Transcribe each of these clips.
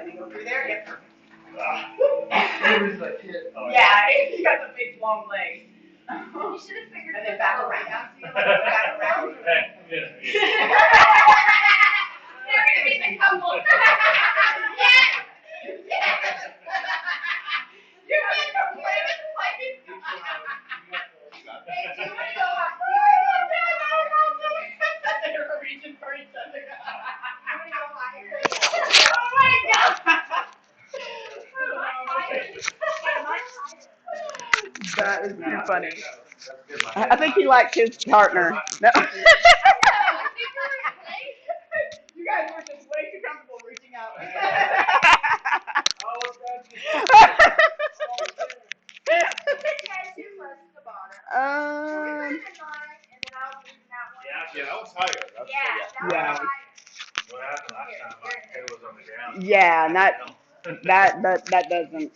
And then go through there. Yep. Oh, Yeah, you got the big long legs. You should have figured And then back around. Back around. They're gonna be the couple. Yes! Yes! You're gonna complain with the piping. Hey, do you wanna go up? They were reaching for each other. I'm gonna go higher. Oh my God. That is too funny. I think he liked his partner. No. You guys were just way too comfortable reaching out. Yeah, that was higher. Yeah. What happened last time? My head was on the ground. Yeah, and that doesn't.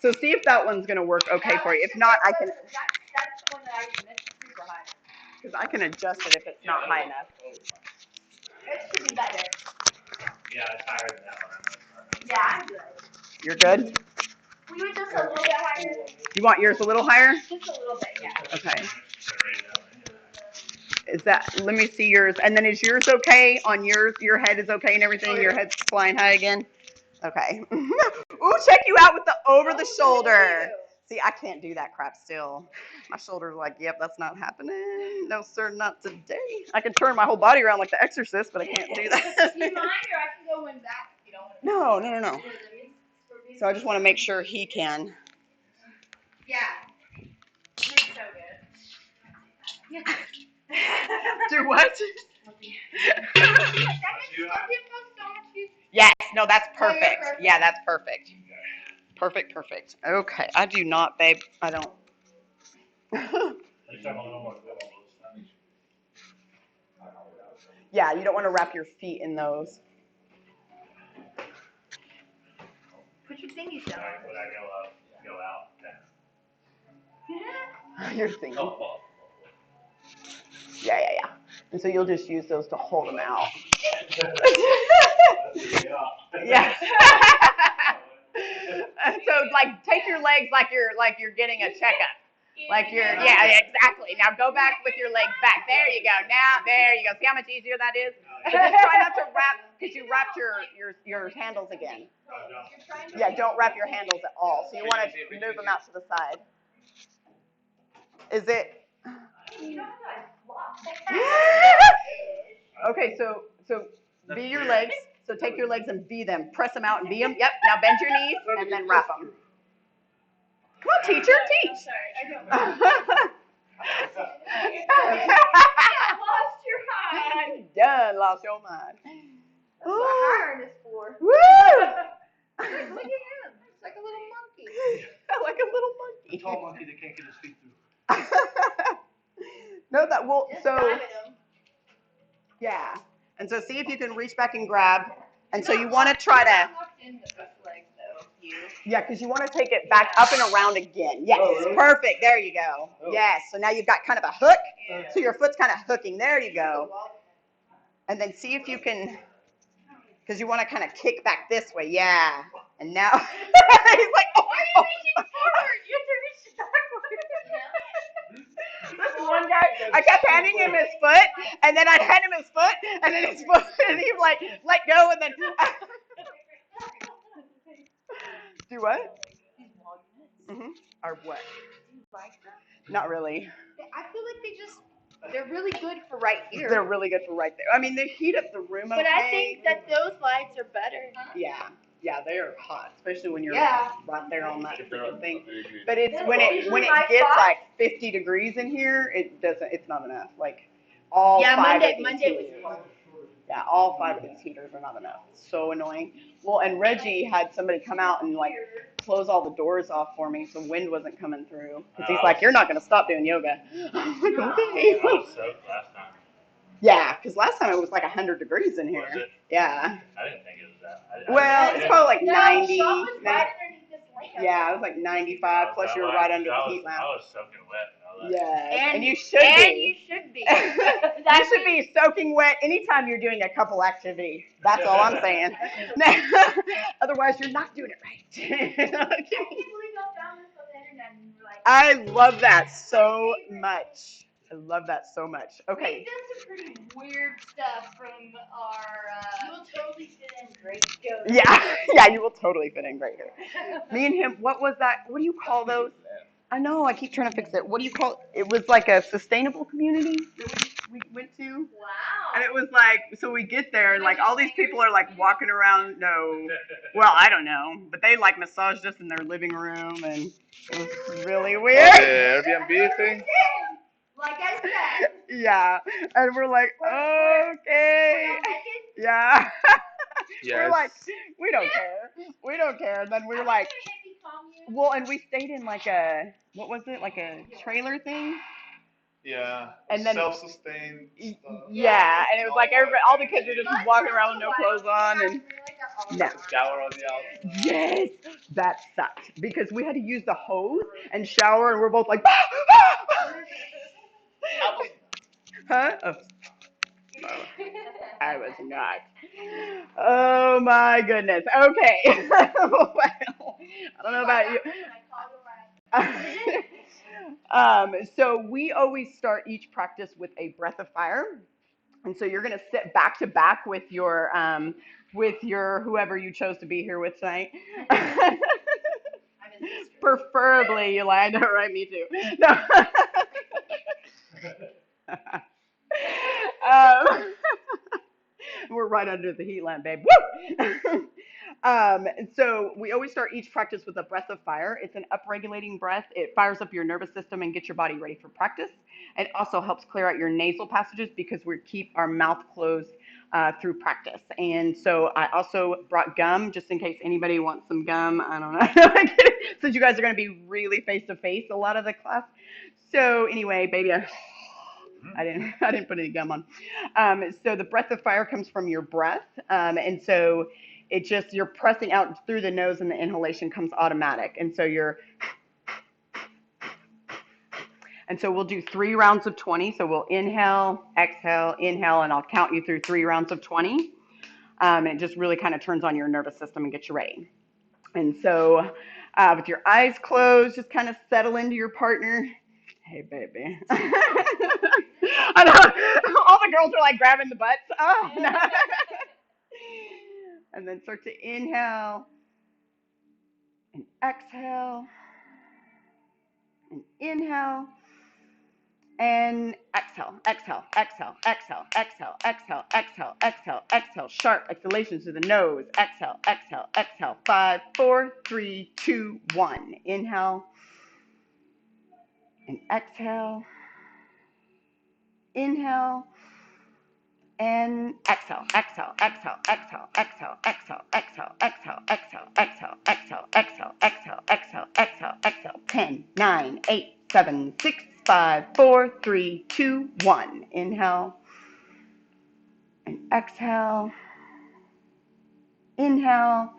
So see if that one's gonna work okay for you. If not, I can. That's the one that I missed super high. Because I can adjust it if it's not high enough. It should be better. Yeah, it's higher than that one. Yeah, I'm good. You're good? We were just a little bit higher. You want yours a little higher? Just a little bit, yeah. Okay. Is that, let me see yours. And then is yours okay on yours? Your head is okay and everything? Your head's flying high again? Okay. Ooh, check you out with the over the shoulder. See, I can't do that crap still. My shoulder's like, yep, that's not happening. No, sir, not today. I can turn my whole body around like the Exorcist, but I can't do that. Do you mind, or I can go in back if you don't want to? No. So I just want to make sure he can. Yeah. You're so good. Do what? Yes, no, that's perfect. Yeah, that's perfect. Perfect. Okay, I do not, babe. I don't. Yeah, you don't want to wrap your feet in those. Put your thingies down. When I go out. You're thinking. Yeah. And so you'll just use those to hold them out. Yeah. So like take your legs like you're getting a checkup. Yeah, exactly. Now go back with your legs back. There you go. Now, there you go. See how much easier that is? But just try not to wrap, because you wrapped your handles again. Yeah, don't wrap your handles at all. So you want to move them out to the side. Is it? Okay, so V your legs. So take your legs and V them. Press them out and V them. Yep. Now bend your knees and then wrap them. Come on, teacher, teach. Sorry, I don't lost your mind. Done, lost your mind. That's what hiring is for. Woo! Look at him. It's like a little monkey. Like a little monkey. Tall monkey that can't get his feet through. No, that will. Just So dive at him. yeah, and so see if you can reach back and grab. And so you want to try to. Yeah, because you want to take it back up and around again. Yes, perfect. There you go. Yes. So now you've got kind of a hook. So your foot's kind of hooking. There you go. And then see if you can, because you want to kind of kick back this way. Yeah. And now he's like, oh. Why are you reaching forward? You have to reach backwards. This one guy, I kept handing him his foot, and then I'd hand him his foot, and then his foot, and he'd like let go, and then. Do what? Or what? Not really. I feel like they're really good for right here. They're really good for right there. I mean, they heat up the room. But I think that those lights are better. Yeah, they are hot, especially when you're Yeah. right there on that thing. But it's when it gets like 50 degrees in here, it's not enough. Like all five of these heaters. Yeah, all 5 of these heaters are not enough. It's so annoying. Well, and Reggie had somebody come out and like close all the doors off for me so wind wasn't coming through. Because he's like, you're not going to stop doing yoga. I'm like, okay. I was soaked last time. Yeah, because last time it was like 100 degrees in here. Was it? Yeah. I didn't think it was that. Well, it's probably like 90. Sean was right underneath this lamp. Yeah, it was like 95, plus you were right under the heat lamp. I was soaking wet. And I Yes, and you should You be. should be. You should be soaking wet anytime you're doing a couple activity. That's all I'm saying. Otherwise, you're not doing it right. I can't believe y'all found this on the internet and you were like, I love that so much. I love that so much. Okay. we've done some pretty weird stuff from our. You will totally fit in great together. Yeah, you will totally fit in great here. Me and him, what was that? What do you call those? I know, I keep trying to fix it. What do you call it? It was like a sustainable community that we went to. Wow. And it was like, so we get there and like all these people are like walking around, no, well, I don't know, but they like massaged us in their living room and it was really weird. The Airbnb thing? Like I said. Yeah, and we're like, okay. Yeah. We're like, we don't care. We don't care. And then we were like, well, and we stayed in like a, what was it? Like a trailer thing? Yeah. And then self-sustained stuff. Yeah, and it was like everybody, all the kids were just walking around with no clothes on and no. Shower on the outside. Yes, that sucked because we had to use the hose and shower and we're both like, huh? Oh. I was not. Oh my goodness. Okay. Well, I don't know about you. So we always start each practice with a breath of fire. And so you're going to sit back to back with your whoever you chose to be here with tonight. Preferably, you lie. I know, right? Me too. No. We're right under the heat lamp, babe. Woo! So we always start each practice with a breath of fire. It's an upregulating breath. It fires up your nervous system and gets your body ready for practice. It also helps clear out your nasal passages because we keep our mouth closed through practice. And so I also brought gum just in case anybody wants some gum. I don't know. Since you guys are going to be really face to face a lot of the class. So anyway, baby, I didn't put any gum on. So the breath of fire comes from your breath, and so it just you're pressing out through the nose, and the inhalation comes automatic. And so we'll do 3 rounds of 20. So we'll inhale, inhale, and I'll count you through 3 rounds of 20. It just really kind of turns on your nervous system and gets you ready. And so with your eyes closed, just kind of settle into your partner. Hey, baby. I know. All the girls are like grabbing the butts. Oh, no. And then start to inhale and exhale and inhale and exhale, exhale, exhale, exhale, exhale, exhale, exhale, exhale, exhale. Sharp exhalations through the nose. Exhale, exhale, exhale. 5, 4, 3, 2, 1. Inhale and exhale. Inhale and exhale, exhale, exhale, exhale, exhale, exhale, exhale, exhale, exhale, exhale, exhale, exhale, exhale, exhale, exhale, exhale. 10, 9, 8, 7, 6, 5, 4, 3, 2, 1. Inhale and exhale. Inhale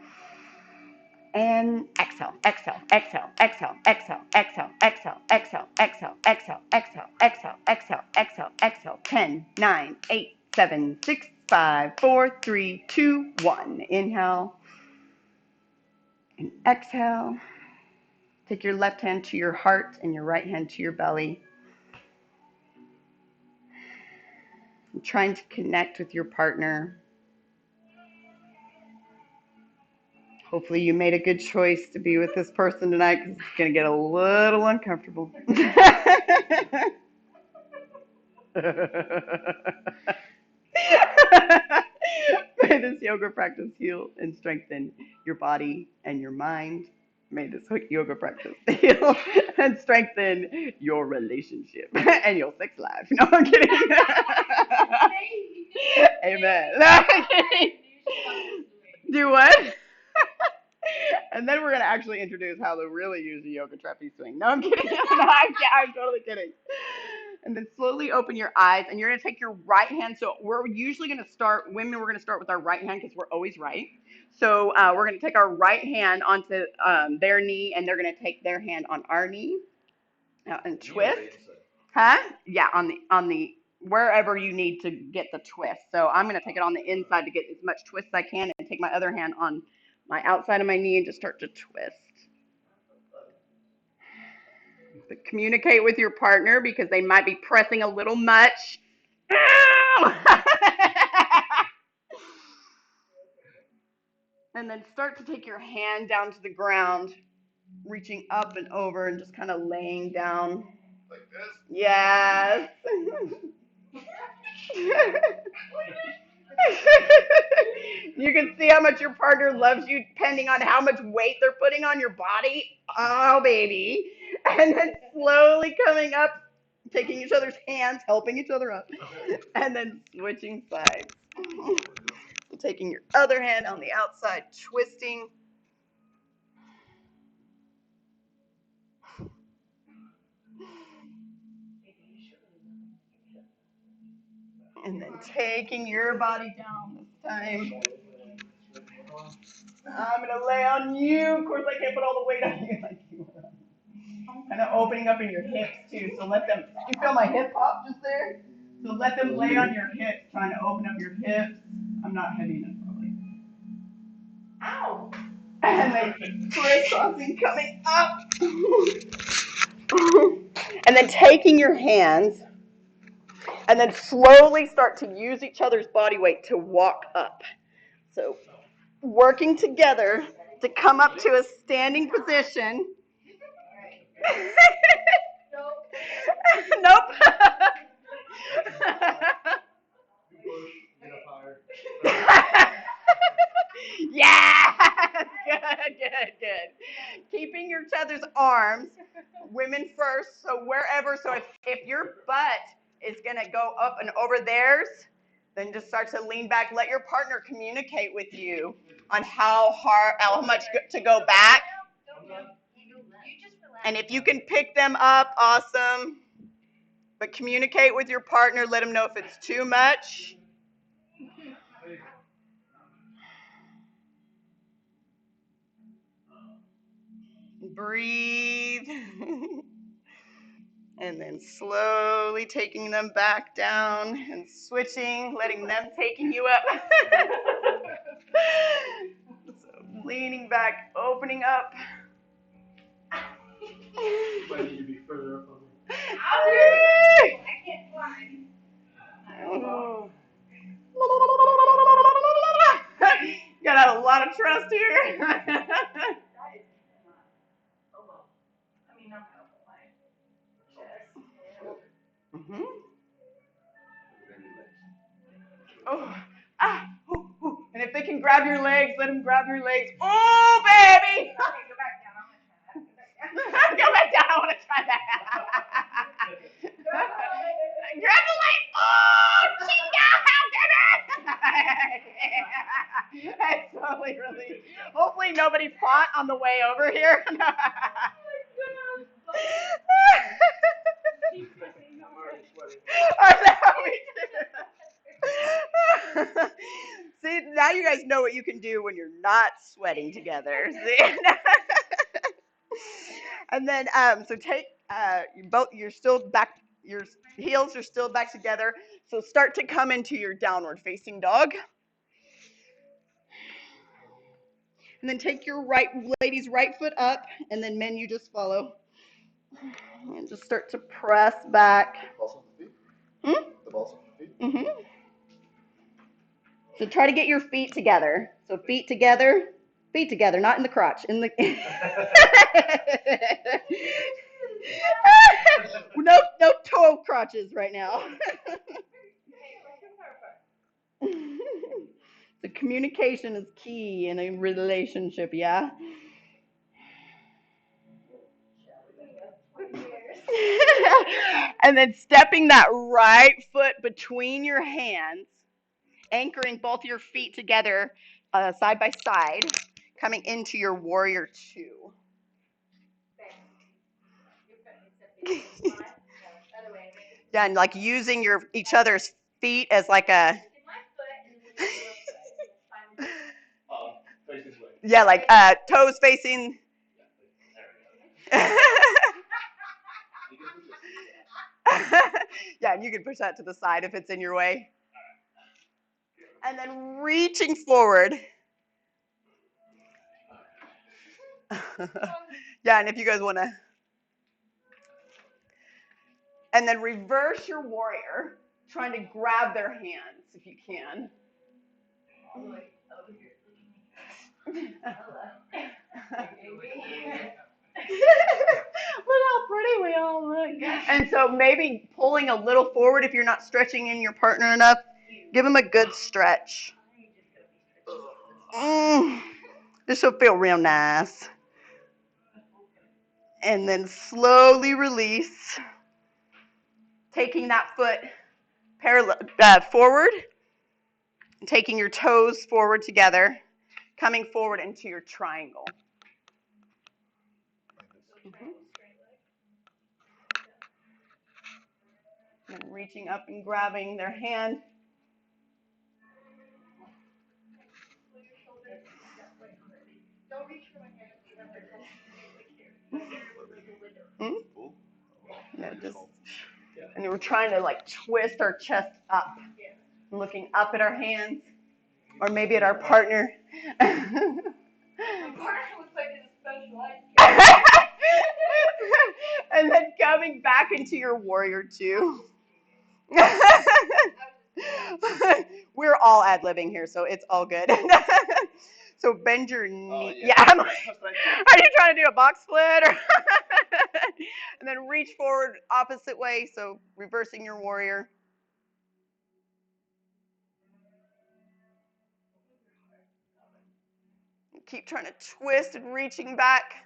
and exhale, exhale, exhale, exhale, exhale, exhale, exhale, exhale, exhale, exhale, exhale, exhale, exhale, exhale, exhale. 10, 9, 8, 7, 6, 5, 4, 3, 2, 1. Inhale and exhale. Take your left hand to your heart and your right hand to your belly. I'm trying to connect with your partner. Hopefully you made a good choice to be with this person tonight because it's going to get a little uncomfortable. May this yoga practice heal and strengthen your body and your mind. May this yoga practice heal and strengthen your relationship and your sex life. No, I'm kidding. Amen. No, I'm kidding. Do what? And then we're going to actually introduce how to really use the yoga trapeze swing. No, I'm kidding. No, I'm totally kidding. And then slowly open your eyes, and you're going to take your right hand. So we're usually going to start, women, we're going to start with our right hand because we're always right. So we're going to take our right hand onto their knee, and they're going to take their hand on our knee. Out and twist. Huh? Yeah, on the wherever you need to get the twist. So I'm gonna take it on the inside to get as much twist as I can, and take my other hand on my outside of my knee and just start to twist. But communicate with your partner because they might be pressing a little much. And then start to take your hand down to the ground, reaching up and over and just kind of laying down. Like this? Yes. You can see how much your partner loves you depending on how much weight they're putting on your body. Oh, baby. And then slowly coming up, taking each other's hands, helping each other up, and then switching sides. So taking your other hand on the outside, twisting. And then taking your body down this time. I'm going to lay on you. Of course, I can't put all the weight on you like you were. Kind of opening up in your hips, too. So let them, you feel my hip pop just there? So let them lay on your hips, trying to open up your hips. I'm not heavy enough, probably. Ow! And then crisscrossing, coming up. And then taking your hands, and then slowly start to use each other's body weight to walk up. So working together to come up to a standing position. Nope. Yeah. Good. Keeping each other's arms, women first. So wherever. So if your butt is gonna go up and over theirs, then just start to lean back. Let your partner communicate with you on how much to go back. And if you can pick them up, awesome. But communicate with your partner. Let them know if it's too much. Breathe. And then slowly taking them back down and switching, letting them taking you up. So leaning back, opening up. Might need to be further up on me. I can't climb. Oh. Got a lot of trust here. Mm-hmm. Oh, and if they can grab your legs, let them grab your legs. Oh, baby! Go back down. Go back down. I want to try that. Grab the leg. Oh, chica, that's totally really. Hopefully nobody fought on the way over here. See, now you guys know what you can do when you're not sweating together. See? And then, so take you're still back, your heels are still back together. So start to come into your downward facing dog. And then take your ladies' right foot up, and then men, you just follow. And just start to press back. The balls of the feet? Mm-hmm. So try to get your feet together. So feet together, not in the crotch. In the no toe crotches right now. The communication is key in a relationship, yeah? And then stepping that right foot between your hands, anchoring both your feet together side by side, coming into your warrior two. Yeah, and like using each other's feet as like a Face this way. yeah, like toes facing. You Yeah, and you can push that to the side if it's in your way. And then reaching forward. Yeah, and if you guys want to. And then reverse your warrior, trying to grab their hands if you can. Look how pretty we all look. And so maybe pulling a little forward if you're not stretching in your partner enough. Give them a good stretch. This will feel real nice. And then slowly release. Taking that foot parallel forward. Taking your toes forward together. Coming forward into your triangle. And reaching up and grabbing their hand. And we're trying to like twist our chest up, looking up at our hands, or maybe at our partner. And then coming back into your warrior two. We're all ad-libbing here, so it's all good. So bend your knee. Yeah. Are you trying to do a box split? Or and then reach forward opposite way, so reversing your warrior. Keep trying to twist and reaching back.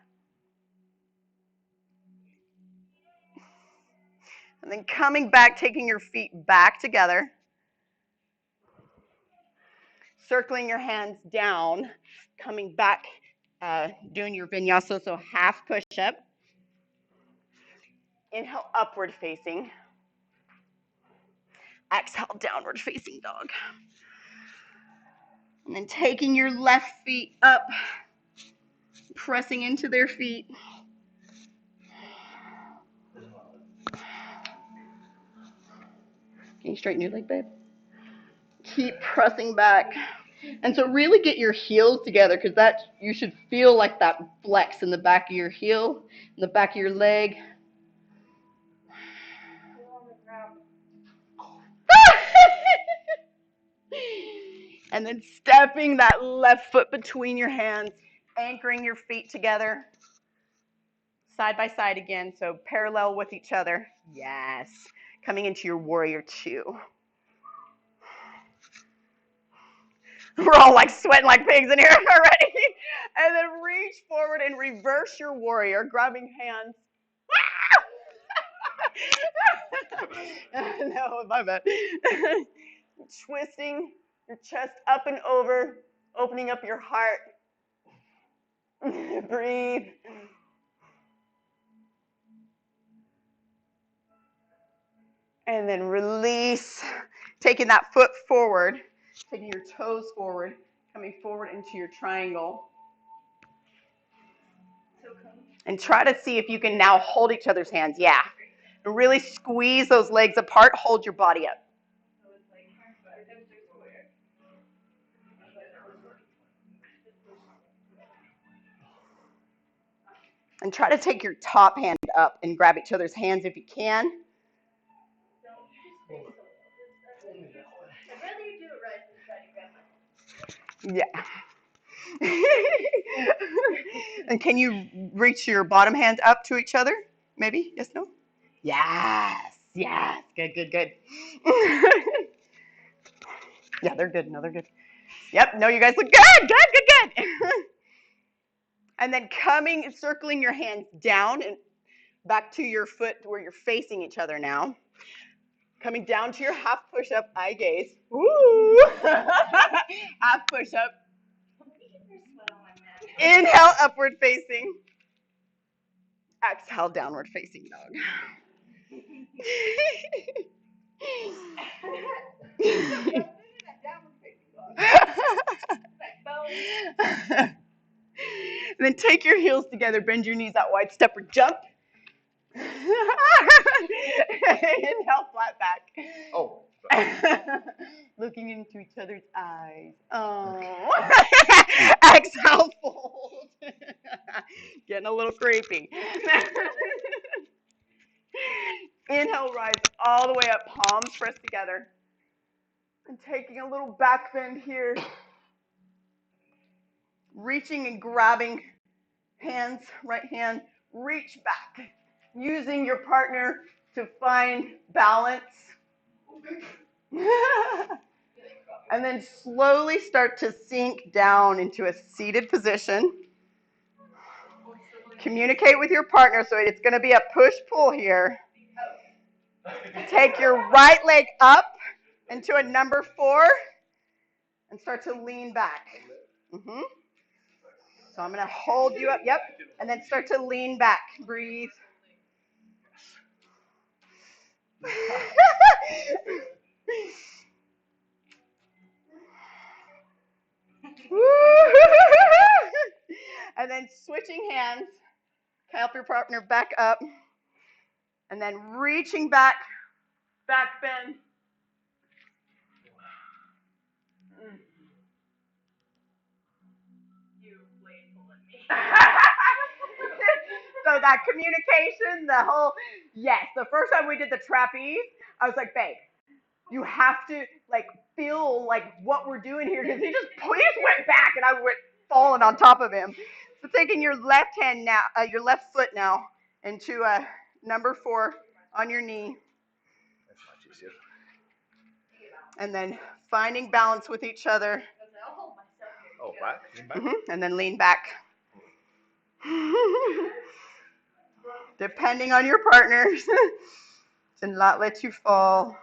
And then coming back, taking your feet back together. Circling your hands down, coming back, doing your vinyasa, so half push-up. Inhale, upward facing. Exhale, downward facing dog. And then taking your left feet up, pressing into their feet. Can you straighten your leg, babe? Keep pressing back. And so really get your heels together, because that you should feel like that flex in the back of your heel, in the back of your leg. And then stepping that left foot between your hands, anchoring your feet together. Side by side again, so parallel with each other. Yes. Coming into your warrior two. We're all like sweating like pigs in here already. And then reach forward and reverse your warrior, grabbing hands. No, my bad. Twisting your chest up and over, opening up your heart. Breathe. And then release, taking that foot forward, taking your toes forward, coming forward into your triangle. And try to see if you can now hold each other's hands. Yeah. And really squeeze those legs apart, hold your body up. And try to take your top hand up and grab each other's hands if you can. Yeah. And can you reach your bottom hand up to each other? Maybe? Yes, no? Yes. Yes. Good, good, good. Yeah, they're good. No, they're good. Yep. No, you guys look good. Good, good, good. And then circling your hands down and back to your foot where you're facing each other now. Coming down to your half push-up, eye gaze. Woo! Half push-up. Inhale, upward facing. Exhale, downward facing dog. And then take your heels together, bend your knees out wide, step or jump. Inhale, flat back. Oh. Looking into each other's eyes. Oh. Exhale, fold. Getting a little creepy. Inhale, rise all the way up, palms pressed together. And taking a little back bend here. Reaching and grabbing hands, right hand, reach back. Using your partner to find balance. And then slowly start to sink down into a seated position. Communicate with your partner, so it's going to be a push-pull here. Take your right leg up into a number 4 and start to lean back. So I'm going to hold you up, yep, and then start to lean back. Breathe. And then switching hands, help your partner back up, and then reaching back, back bend. So that communication, the whole, yes, the first time we did the trapeze, I was like, babe, you have to like feel like what we're doing here, because he just went back and I went falling on top of him. So taking your left hand now, your left foot now into number 4 on your knee. That's much easier. And then finding balance with each other. Oh, back? Lean back? And then lean back. Depending on your partners. To not let you fall.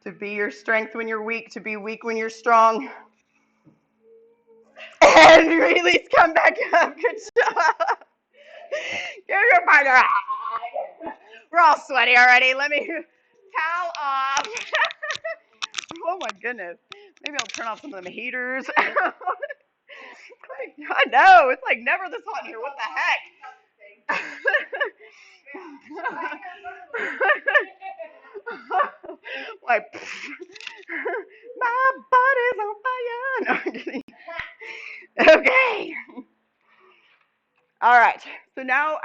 To be your strength when you're weak, to be weak when you're strong. And release, come back up. Good job. Give your partner a hug. We're all sweaty already. Let me towel off. Oh my goodness. Maybe I'll turn off some of them heaters. I know. It's like never this hot in here. What the heck? Like, my body's on fire. No, I'm kidding. Okay. All right. So now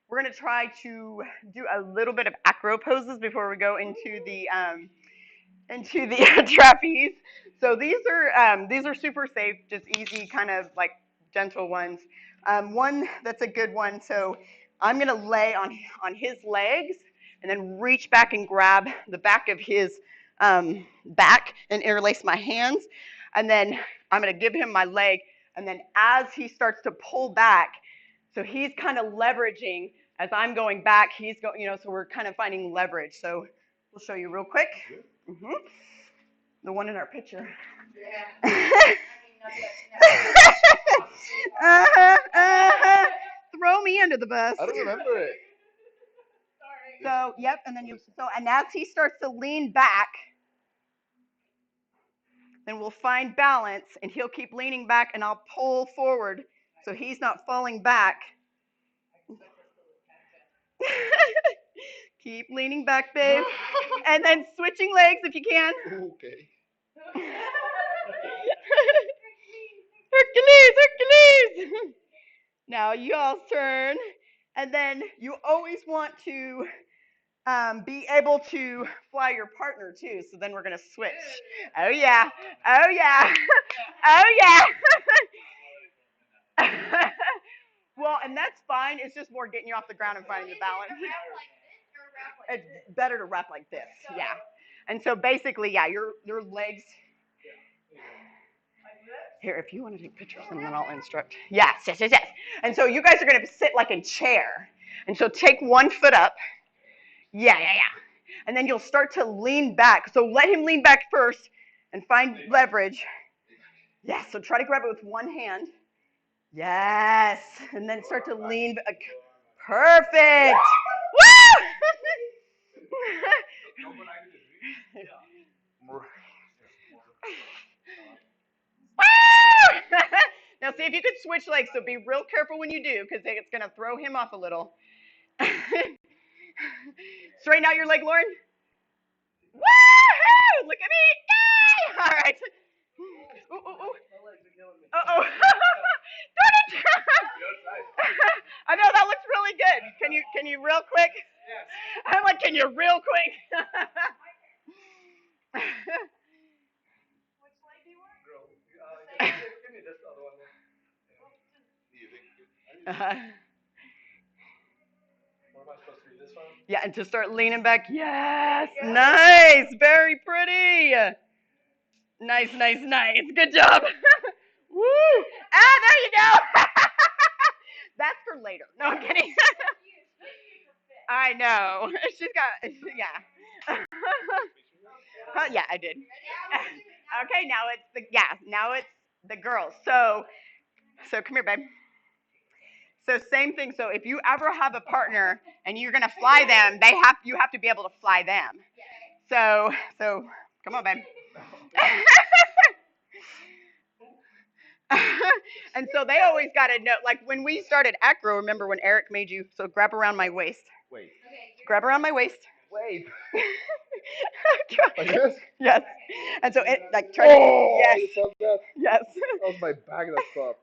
we're going to try to do a little bit of acro poses before we go into the trapeze. So these are super safe, just easy, kind of like gentle ones. One that's a good one. So I'm gonna lay on his legs and then reach back and grab the back of his back and interlace my hands. And then I'm gonna give him my leg. And then as he starts to pull back, so he's kind of leveraging as I'm going back. He's going, so we're kind of finding leverage. So we'll show you real quick. The one in our picture. Yeah. Throw me under the bus. I don't remember it. So, yep, and then and as he starts to lean back, then we'll find balance, and he'll keep leaning back, and I'll pull forward so he's not falling back. Keep leaning back, babe. And then switching legs if you can. Okay. Hercules. Now you all's turn. And then you always want to be able to fly your partner too. So then we're going to switch. Oh, yeah. Oh, yeah. Oh, yeah. Well, and that's fine. It's just more getting you off the ground and finding the balance. It's better to wrap like this. Yeah. And so basically, yeah, your legs. Here, if you want to take pictures, and then I'll instruct. Yes. And so you guys are going to sit like in chair. And so take one foot up. Yeah. And then you'll start to lean back. So let him lean back first and find leverage. Yes. So try to grab it with one hand. Yes. And then start to lean back. Perfect. Woo! Now see if you could switch legs, so be real careful when you do, because it's going to throw him off a little. Straighten out your leg, Lauren. Woohoo! Look at me. Yay! All right. Ooh, ooh, ooh. Uh-oh. I know that looks really good. Can you real quick? Yes. I'm like, can you real quick? Give me this other one. What am I supposed to do? This one? Yeah, and just start leaning back. Yes, nice, very pretty. Nice, nice, nice. Good job. Woo! Ah, there you go. That's for later. No, I'm kidding. I know. She's got, yeah. Yeah, I did. Okay, now it's the girls. So come here, babe. So same thing. So if you ever have a partner and you're gonna fly them, you have to be able to fly them. So come on, babe. And so they always got to know, like when we started Acro, remember when Eric made you, so grab around my waist. Wait. Grab around my waist. Wait. Like this? Yes. And so it, like, try yes. You felt that? Yes. That was my bag that's up.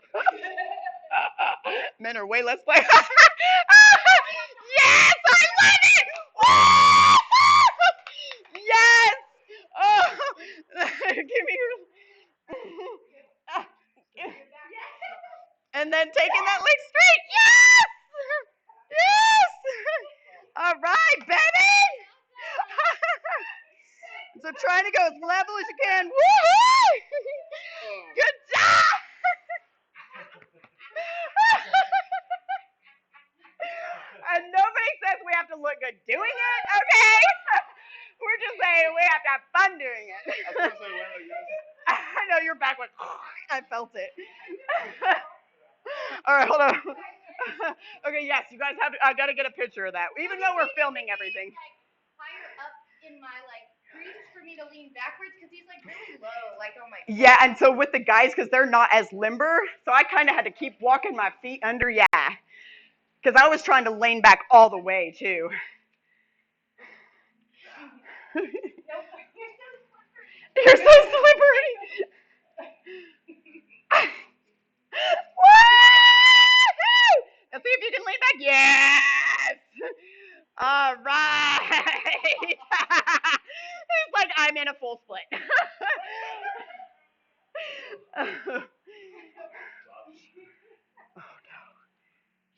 Men are way less like. Yes, I love it. Yes. Oh, give me your. And then taking that leg straight. Yes. Yes. All right, baby. So trying to go as level as you can. Woo-hoo! Good job. And nobody says we have to look good doing it, okay? We're just saying we have to have fun doing it. I know your back went. I felt it. All right, hold on. Okay, yes, you guys have to. I got to get a picture of that, even though we're filming everything. Higher up in my crease for me to lean backwards because he's really low, on my. Yeah, and so with the guys, because they're not as limber, so I kind of had to keep walking my feet under. Yeah, because I was trying to lean back all the way too. You're so slippery. Woo! Let's see if you can lean back. Yes. All right. It's like I'm in a full split.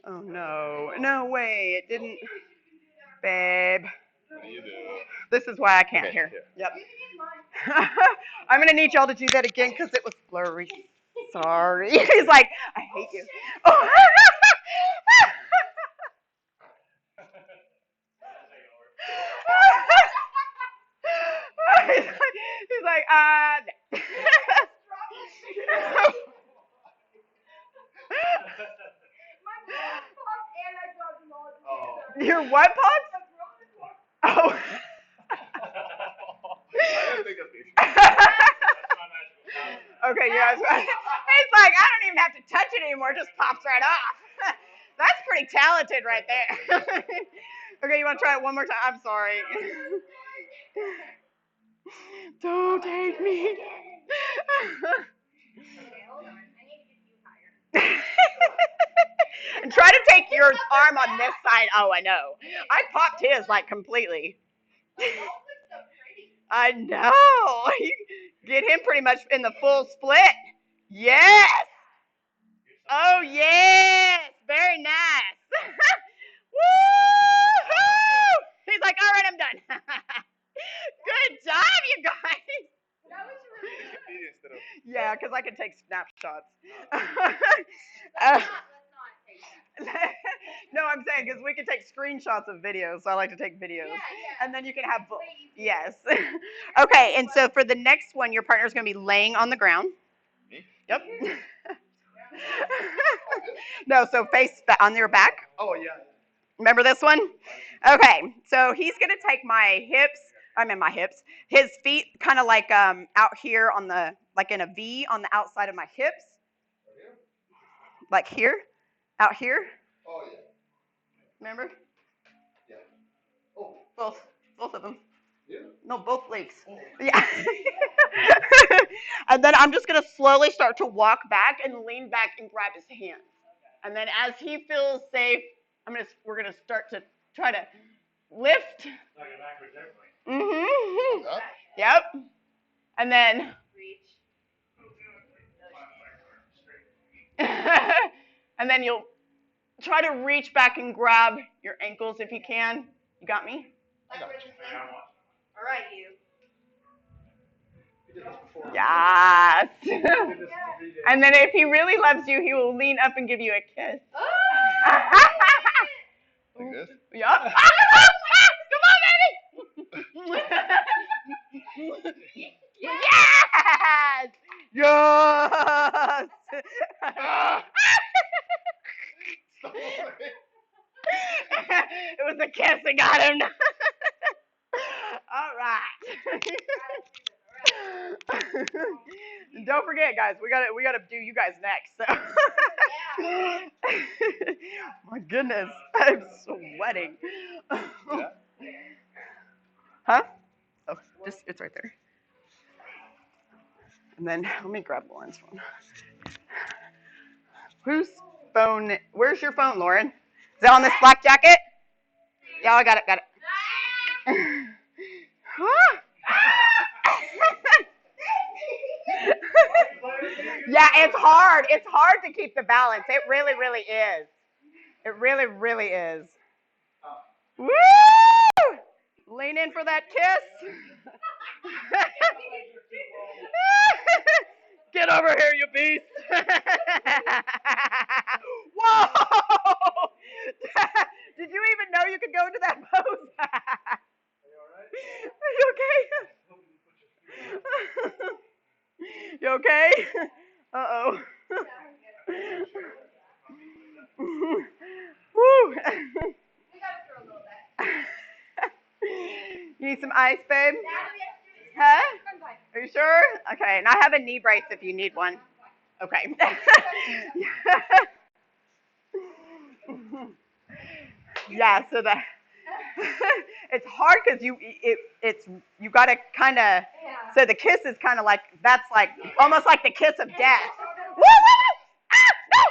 Oh no. No way. It didn't. Babe. You do. This is why I can't Okay, hear. yeah. Yep. I'm going to need y'all to do that again because it was blurry. Sorry. He's like, I hate you. Oh. He's like, no. Your what pops? Oh. Okay, yeah. It's like, I don't even have to touch it anymore. It just pops right off. That's pretty talented right there. Okay, you want to try it one more time? I'm sorry. Don't take me. And try to take your arm on this side. Oh, I know. I popped his completely. I know. Get him pretty much in the full split. Yes. Oh, yes. Very nice. Woo-hoo! He's like, all right, I'm done. Good job, you guys. Yeah, because I can take snapshots. No, I'm saying because we can take screenshots of videos. So I like to take videos. Yeah. And then you can have both. Yes. Okay, and so for the next one, your partner's going to be laying on the ground. Me? Yep. No, so face on your back. Oh, yeah. Remember this one? Okay, so he's going to take his feet kind of out here on the, in a V on the outside of my hips. Like here, out here. Oh, yeah. Remember? Both of them. Yeah. No, both legs. Yeah. And then I'm just gonna slowly start to walk back and lean back and grab his hands. And then as he feels safe, we're gonna start to try to lift. Like an backwards airplane. Mm-hmm. Up? Yep. And then and then you'll try to reach back and grab your ankles if you can. You got me? I got you. All right, you. Yes. And then if he really loves you, he will lean up and give you a kiss. Like this? Yup. Come on, baby. Yes. Yes. It was a kiss that got him. All right. Don't forget, guys. We gotta do you guys next. So. My goodness, I'm sweating. Yeah. Huh? Oh, it's right there. And then let me grab Lauren's phone. Whose phone? Where's your phone, Lauren? Is that on this black jacket? Yeah, I got it. Yeah, it's hard. It's hard to keep the balance. It really, really is. It really, really is. Woo! Lean in for that kiss. Get over here, you beast. Whoa! Did you even know you could go into that pose? Are you okay? You okay? Uh-oh. Woo. You need some ice, babe? Huh? Are you sure? Okay, and I have a knee brace if you need one. Okay. Yeah, so it's hard because you got to kind of, so the kiss is kind of like, that's like almost like the kiss of death. Woo, woo, woo! Ah, no,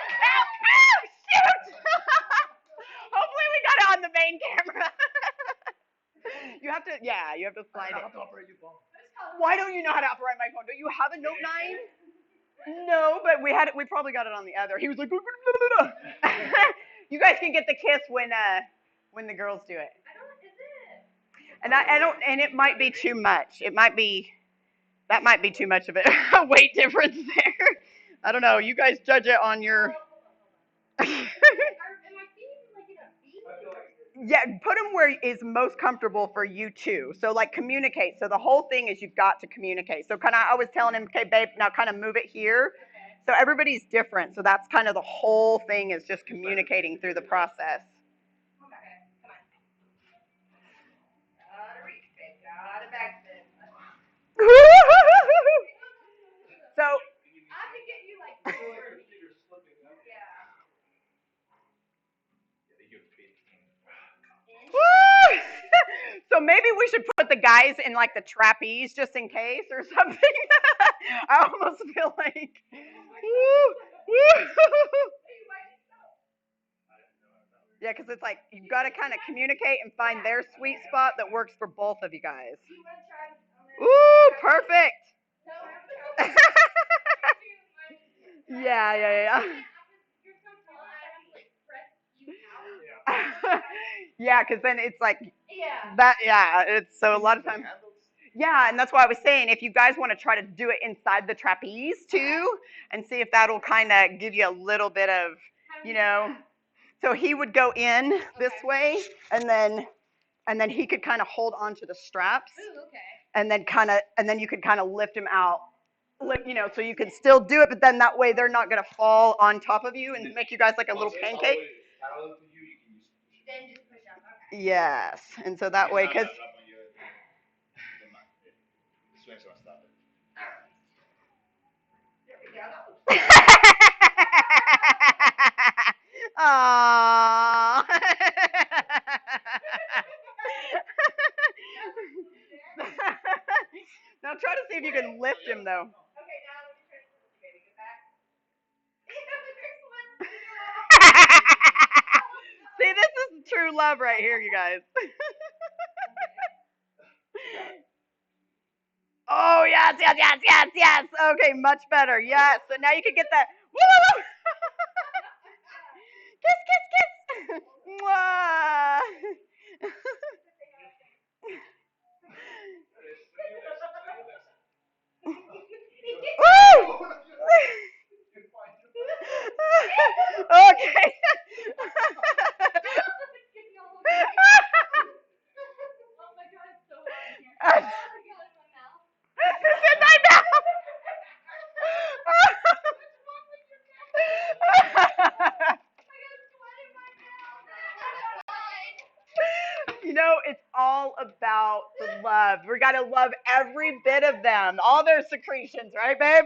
shoot! Hopefully we got it on the main camera. You have to slide it. Why don't you know how to operate my phone? Don't you have a Note 9? No, but we probably got it on the other. He was like, you guys can get the kiss when the girls do it. And and it might be too much. That might be too much of a weight difference there. I don't know. You guys judge it on your. Yeah, put them where is most comfortable for you too. So like communicate. So the whole thing is you've got to communicate. So I was telling him, okay, babe, now kind of move it here. So everybody's different. So that's kind of the whole thing is just communicating through the process. So I can get you like so maybe we should put the guys in like the trapeze just in case or something. I almost feel like yeah, because it's like you've got to kind of communicate and find their sweet spot that works for both of you guys. Ooh, perfect. Yeah. Yeah, because then it's like that. Yeah, it's so a lot of times. Yeah, and that's why I was saying if you guys want to try to do it inside the trapeze too, and see if that'll kind of give you a little bit of, So he would go in this way, and then he could kind of hold onto the straps. Ooh, okay. And then you could kind of lift him out. So you can still do it, but then that way they're not gonna fall on top of you and make you guys like a little pancake. Then just push up. Okay. Yes, and so that way, because. Aww. lift him though. Okay, now let me try to baby. Get back. See, this is true love right here, you guys. Oh, yes, yes, yes, yes, yes. Okay, much better. Yes. So now you can get that. Woo, woo, woo. Kiss, kiss, kiss. Mwah. Woo. Okay. It's in my mouth. You know, it's all about the love. We got to love every bit of them, all their secretions, right, babe?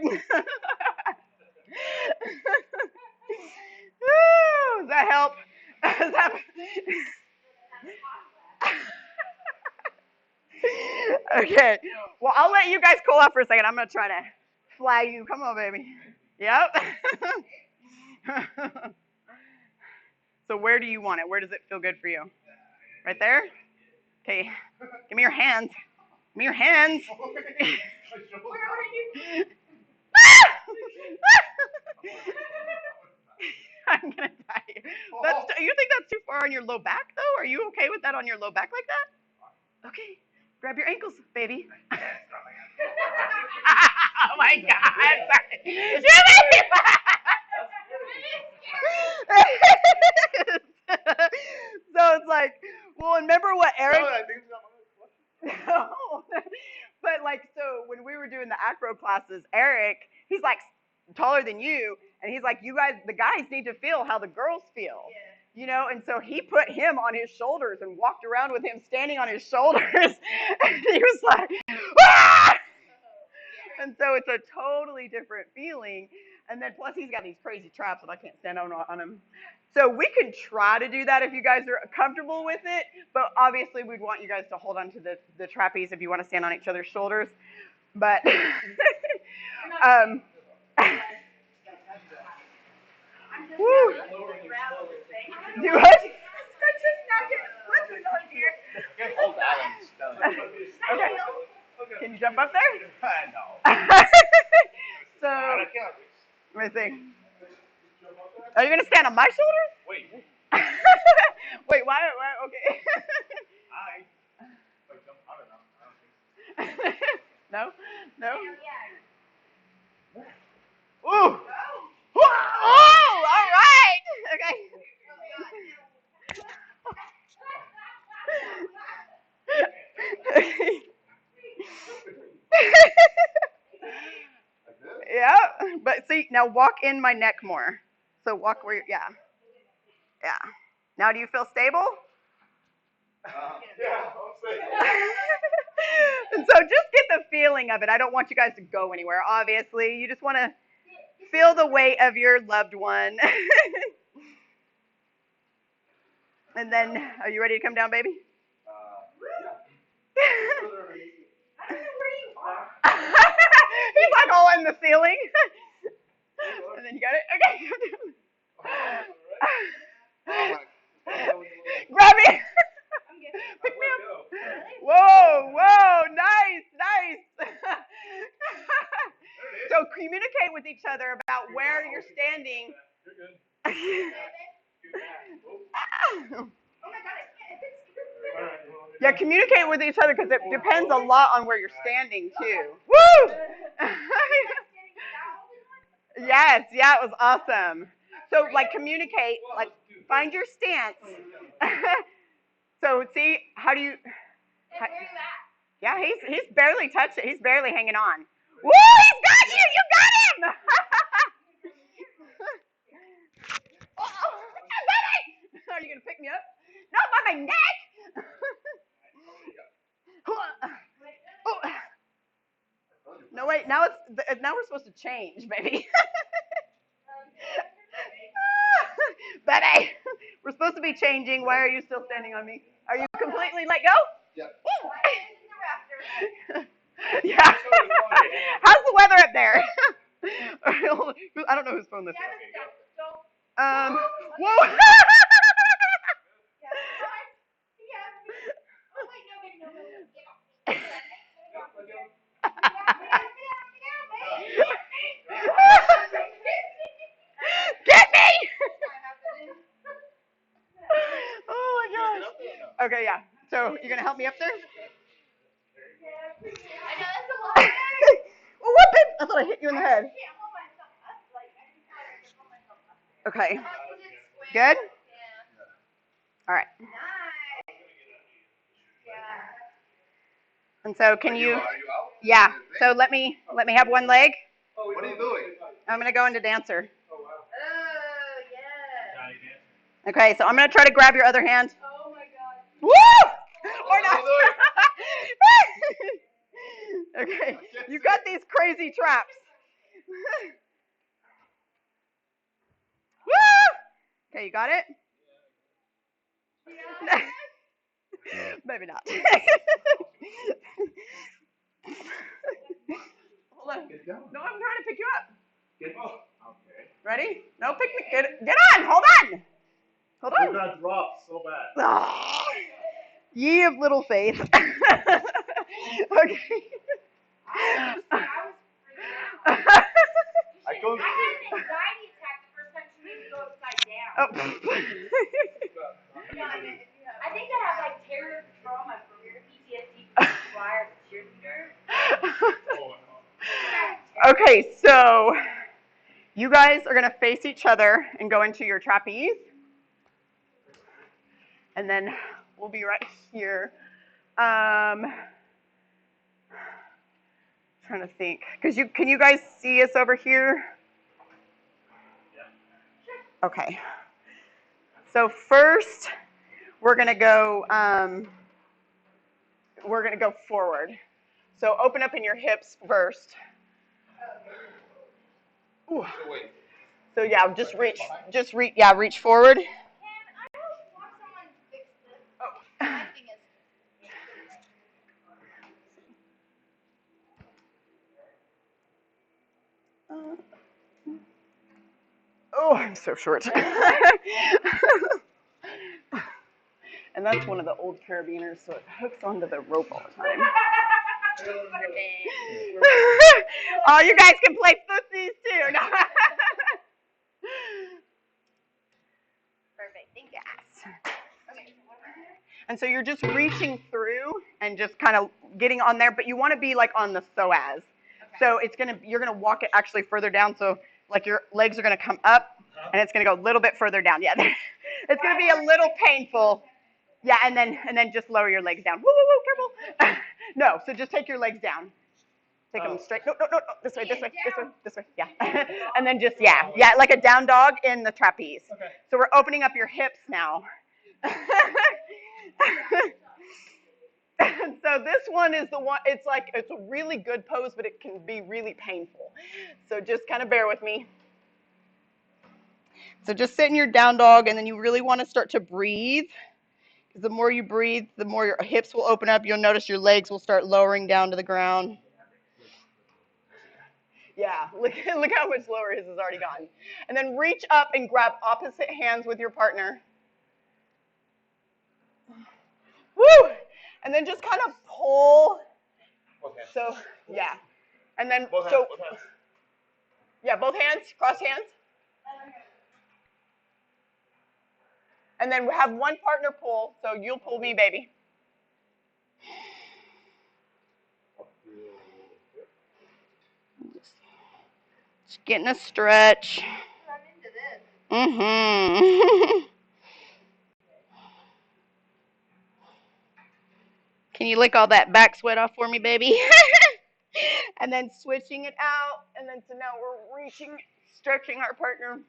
Does that help? Does that... Okay. Well, I'll let you guys cool off for a second. I'm going to try to fly you. Come on, baby. Yep. So where do you want it? Where does it feel good for you? Right there? Okay. Give me your hands. Give me your hands. I'm going to die. You think that's too far on your low back, though? Are you okay with that on your low back like that? Okay. Grab your ankles, baby. Oh, my God. So it's like, well, remember what Eric... No. But like, so when we were doing the acro classes, Eric, he's like taller than you, and he's like, you guys, the guys need to feel how the girls feel. Yeah. You know, and so he put him on his shoulders and walked around with him standing on his shoulders. And he was like, ah! And so it's a totally different feeling. And then plus he's got these crazy traps that I can't stand on him. So we can try to do that if you guys are comfortable with it. But obviously we'd want you guys to hold on to the trapeze if you want to stand on each other's shoulders. But woo. Do what? Okay. Can you jump up there? No. So, let me see. Are you going to stand on my shoulders? Wait. Wait, why? Okay. No? No? Ooh. Oh, all right. Okay. Yeah, but see, now walk in my neck more. So walk where yeah. Yeah. Now do you feel stable? Yeah, And so just get the feeling of it. I don't want you guys to go anywhere, obviously. You just want to feel the weight of your loved one. And then, are you ready to come down, baby? He's like all in the ceiling. And then you got it? Okay. Grab me. Pick me up. Whoa, whoa, nice, nice. So communicate with each other about where you're standing. Yeah, communicate with each other because it depends a lot on where you're standing too. Woo! Yes, yeah, it was awesome. So like communicate, like find your stance. So see, how do you? Yeah, he's barely touched it. He's barely hanging on. Woo! He's got you! You got him! Are you gonna pick me up? Not by my neck. No wait, now we're supposed to change, baby. Betty, we're supposed to be changing. Why are you still standing on me? Are you completely let go? Yep. Yeah. How's the weather up there? I don't know whose phone this is. Whoa. Get me! Oh my gosh. Okay, yeah. So you're gonna help me up there? Oh, what, babe? I thought I hit you in the head. Okay. Good? All right. And so can you? Yeah. So let me have one leg. What are you doing? I'm gonna go into dancer. Oh, yeah. Okay. So I'm gonna try to grab your other hand. Oh, my God. Woo! Or not. Okay. You got these crazy traps. Woo! Okay, you got it? Maybe not. Hold on. No, I'm trying to pick you up. Okay. Ready? No, pick me. Get on. Hold on. Hold on. That dropped so bad. Oh, ye of little faith. Okay. I was freaking out. I go I had an anxiety attack the first time she made me go upside down. Oh. I think I have like terror trauma from your PTSD from flyer cheerleader. Okay, so you guys are gonna face each other and go into your trapeze, and then we'll be right here. Trying to think, can you guys see us over here? Okay. So first, we're gonna go forward. So open up in your hips first. Ooh. So yeah, reach forward. Can I watch someone fix this? Oh. My thing is. Oh, I'm so short. And that's one of the old carabiners, so it hooks onto the rope all the time. Oh, you guys can play footsies too. No. Perfect. Thank you. Yes. And so you're just reaching through and just kind of getting on there, but you want to be like on the psoas. Okay. So you're gonna walk it actually further down. So like your legs are gonna come up, and it's gonna go a little bit further down. Yeah, it's gonna be a little painful. Yeah, and then just lower your legs down. Woo, woo, woo, careful. No, so just take your legs down. Take them straight. No, this way. Yeah. And then just, yeah, like a down dog in the trapeze. Okay. So we're opening up your hips now. And so this one is the one, it's a really good pose, but it can be really painful. So just kind of bear with me. So just sit in your down dog, and then you really want to start to breathe. Because the more you breathe, the more your hips will open up. You'll notice your legs will start lowering down to the ground. Yeah, look how much lower his has already gone. And then reach up and grab opposite hands with your partner. Woo! And then just kind of pull. Okay. So, yeah. And then, Both hands. Yeah, both hands, cross hands. And then have one partner pull, so you'll pull me, baby. Just getting a stretch. I'm into this. Mm-hmm. Can you lick all that back sweat off for me, baby? And then switching it out, and then so now we're stretching our partner.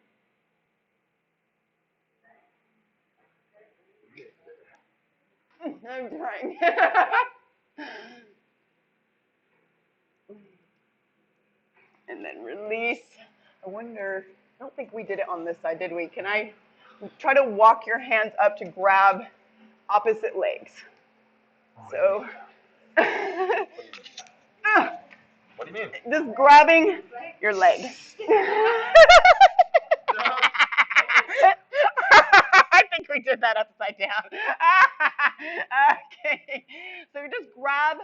I'm trying. And then release. I don't think we did it on this side, did we? Can I try to walk your hands up to grab opposite legs? So, What do you mean? Just grabbing your leg. I think we did that upside down. Okay. So you just grab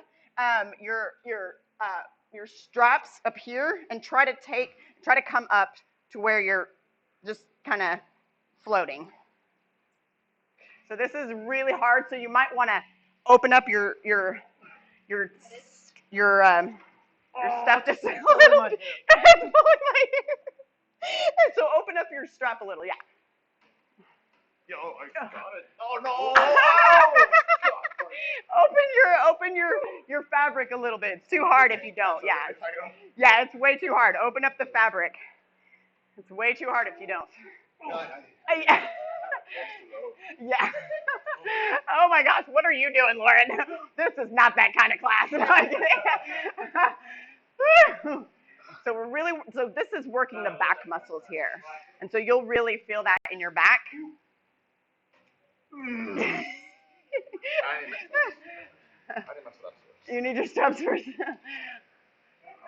your straps up here and try to come up to where you're just kind of floating. So this is really hard. So you might want to open up your stuff just a little bit. It's pulling my hair. And so open up your strap a little, yeah. Yo, I got it. Oh no! Open your fabric a little bit. It's too hard if you don't. Yeah. Yeah, it's way too hard. Open up the fabric. It's way too hard if you don't. Yeah. Yeah. Oh my gosh, what are you doing, Lauren? This is not that kind of class. So this is working the back muscles here. And so you'll really feel that in your back. You need your steps first.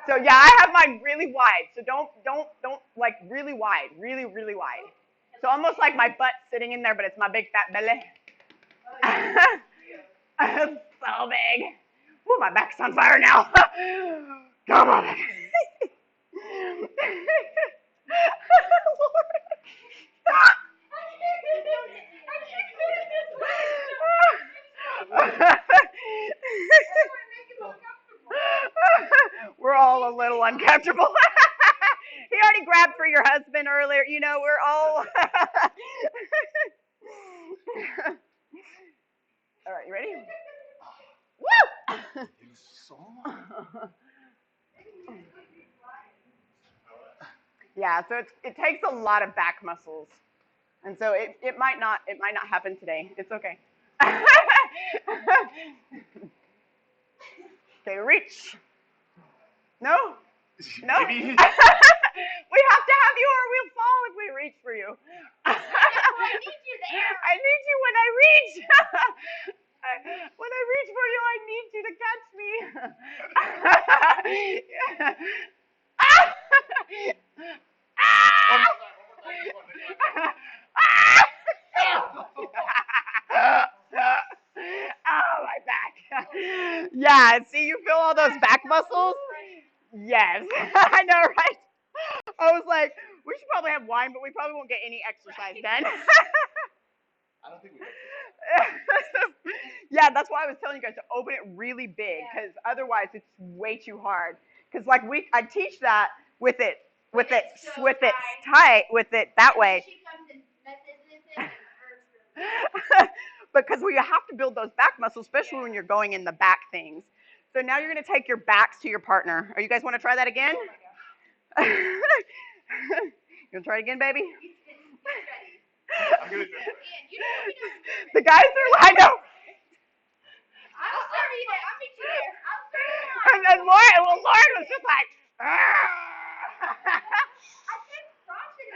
So yeah, I have mine really wide. So don't like really wide, really wide. So almost like my butt sitting in there, but it's my big fat belly. So big. Ooh, my back's on fire now. Come on. We're all a little uncomfortable. He already grabbed for your husband earlier. You know, we're all. All right, you ready? Woo! Yeah, so it takes a lot of back muscles, and so it might not happen today. It's okay. Okay, reach. No? No? Maybe. We have to have you or we'll fall if we reach for you. I need you there. I need you when I reach. When I reach for you, I need you to catch me. Oh, my back. Yeah, see, you feel all those back muscles? Yes. I know, right? I was like, we should probably have wine, but we probably won't get any exercise done. I don't think we Yeah, that's why I was telling you guys to open it really big, because otherwise it's way too hard. Because like I teach that with it tight, with it that way. She comes and messes it. Because we have to build those back muscles, especially when you're going in the back things. So now you're going to take your backs to your partner. Are you guys want to try that again? You want to try it again, baby? I'm gonna do it. The guys are, I know. I'll start you there. I'll meet you there. I'll start you there. And Lauren was just like, I kept crossing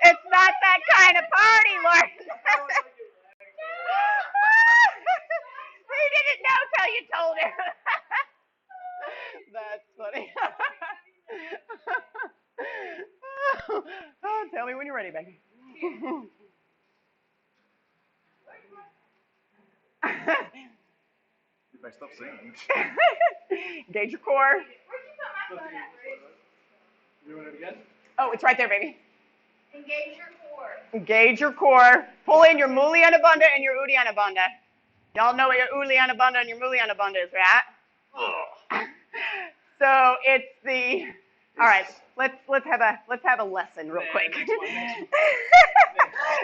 It's not that kind of party, Lauren. He didn't know till you told him. That's funny. Oh, tell me when you're ready, Becky. If I stop singing. Engage your core. Where'd you put my phone at, Bruce? You doing it again? Oh, it's right there, baby. Engage your core. Engage your core. Pull in your Uddiyana Bandha and your Uddiyana Bandha. Y'all know what your Uddiyana Bandha and your Uddiyana Bandha is, right? So it's the. All right, let's have a lesson real quick.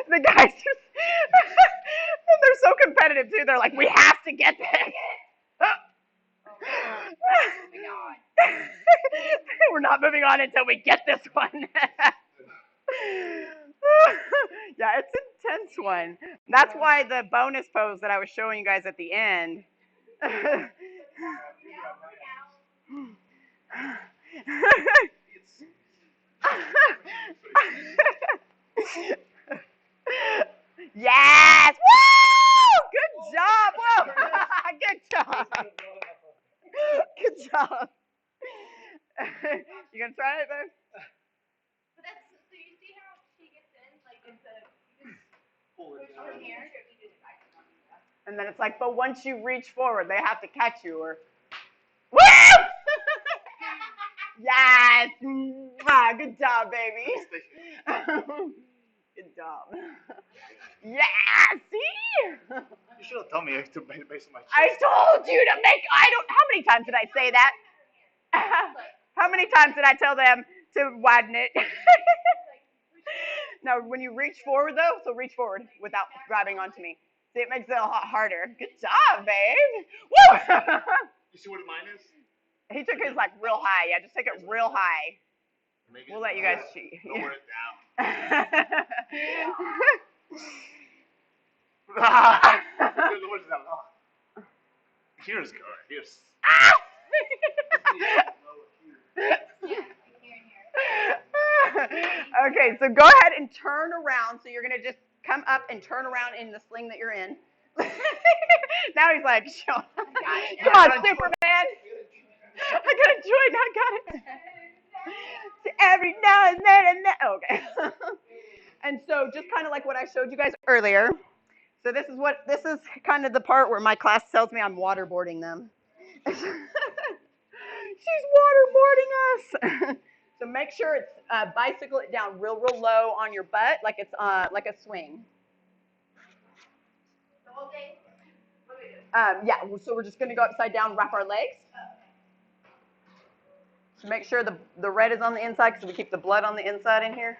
The guys just they're so competitive too. They're like, we have to get this. We're not moving on until we get this one. Yeah, it's an intense one. That's why the bonus pose that I was showing you guys at the end. Yes! Woo! Good job! Whoa! Good job! You gonna try it, babe? But that's, so you see how she gets in, like it's a, you just push from here. And then it's like, but once you reach forward, they have to catch you or. Woo! Yes! Mwah, good job, baby. Good job. Yeah, see? You should have told me to base my. I told you to make, how many times did I say that? How many times did I tell them to widen it? No, when you reach forward though, so reach forward without grabbing onto me. See, it makes it a lot harder. Good job, babe. Woo! You see what mine is? He took his like real high. Yeah, just take it real high. We'll let you guys cheat. Lower it down. Here's good. Here's. Okay, so go ahead and turn around. So you're gonna just come up and turn around in the sling that you're in. Now he's like, come on, Superman. I gotta join. I got it. Every now and then. Okay. And so just kind of like what I showed you guys earlier. So this is kind of the part where my class tells me I'm waterboarding them. She's waterboarding us. So make sure it's bicycle it down real low on your butt, like it's like a swing. The whole thing? Yeah. So we're just gonna go upside down, wrap our legs. So make sure the red is on the inside, because we keep the blood on the inside in here,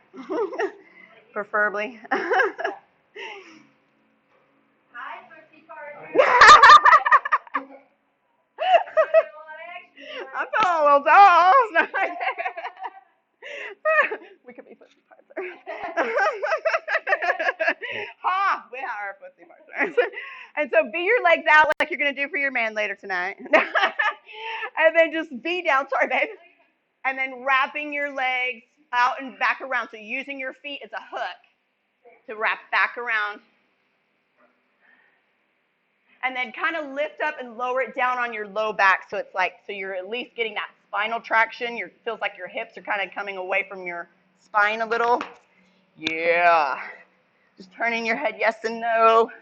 preferably. Hi, birthday party. I'm feeling a little toast. We could be footsie partners. Ha! We are our footsie partners. And so V your legs out like you're going to do for your man later tonight. And then just V down. Sorry, babe. And then wrapping your legs out and back around. So using your feet as a hook to wrap back around. And then kind of lift up and lower it down on your low back, so it's like, so you're at least getting that spinal traction. It feels like your hips are kind of coming away from your spine a little. Yeah. Just turning your head yes and no.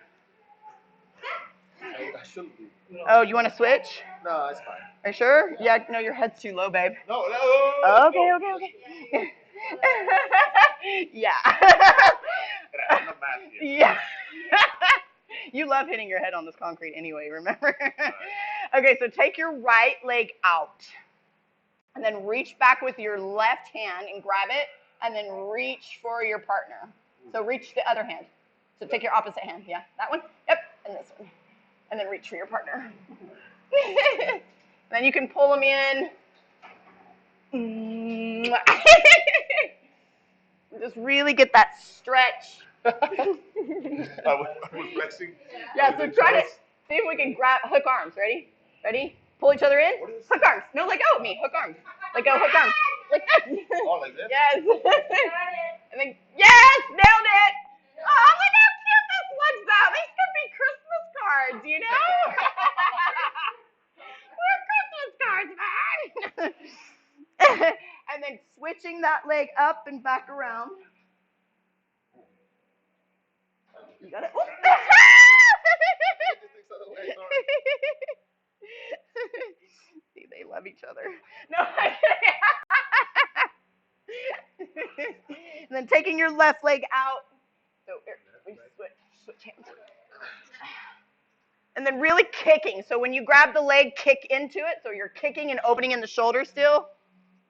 I shouldn't be. Oh, you want to switch? No, it's fine. Are you sure? Yeah, no, your head's too low, babe. No. Okay. Yeah. I'm not mad at you. Yeah. You love hitting your head on this concrete anyway, remember? Okay, so take your right leg out. And then reach back with your left hand and grab it. And then reach for your partner. So reach the other hand. So take your opposite hand. Yeah, that one. Yep, and this one. And then reach for your partner. Then you can pull them in. Just really get that stretch. I was flexing. Yeah, so try to see if we can hook arms. Ready? Pull each other in. Hook arms. No, let go of me. Hook arms. Let go, hook arms. Like that. Oh, like this? Yes. And then, yes, nailed it. Oh, look how cute this looks out. These could be Christmas cards, you know? We're Christmas cards, man. And then switching that leg up and back around. You got it? See, they love each other. No. And then taking your left leg out. So we switch hands. And then really kicking. So when you grab the leg, kick into it. So you're kicking and opening in the shoulder still.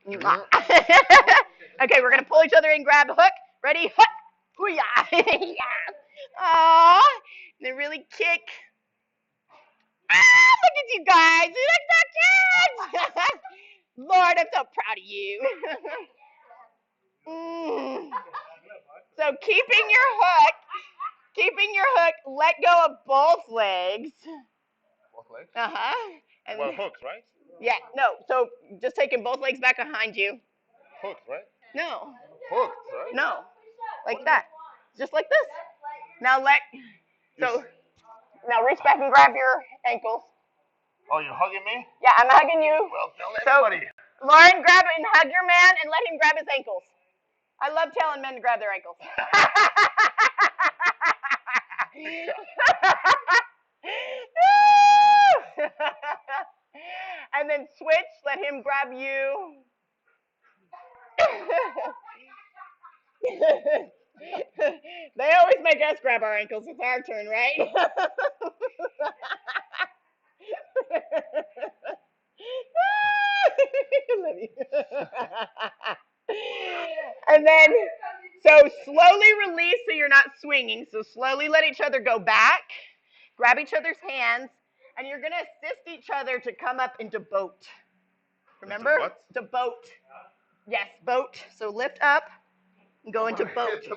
Okay, we're gonna pull each other in. Grab the hook. Ready? Hook. Hoo-yah. Aww. And then really kick. Ah, look at you guys. You look so cute. Lord, I'm so proud of you. So keeping your hook, let go of both legs. Both legs? Uh-huh. And Well, hooks, right? yeah, no. So just taking both legs back behind you. Hooks, right? No. Hooks, right? No. Like that. Just like this. Now now reach back and grab your ankles. Oh, you're hugging me? Yeah, I'm hugging you. Well, tell everybody. Lauren, grab and hug your man and let him grab his ankles. I love telling men to grab their ankles. And then switch, let him grab you. They always make us grab our ankles. It's our turn, right? And then, so slowly release so you're not swinging. So slowly let each other go back. Grab each other's hands. And you're going to assist each other to come up into boat. Remember? What? To boat. Yes, boat. So lift up and go into boat. So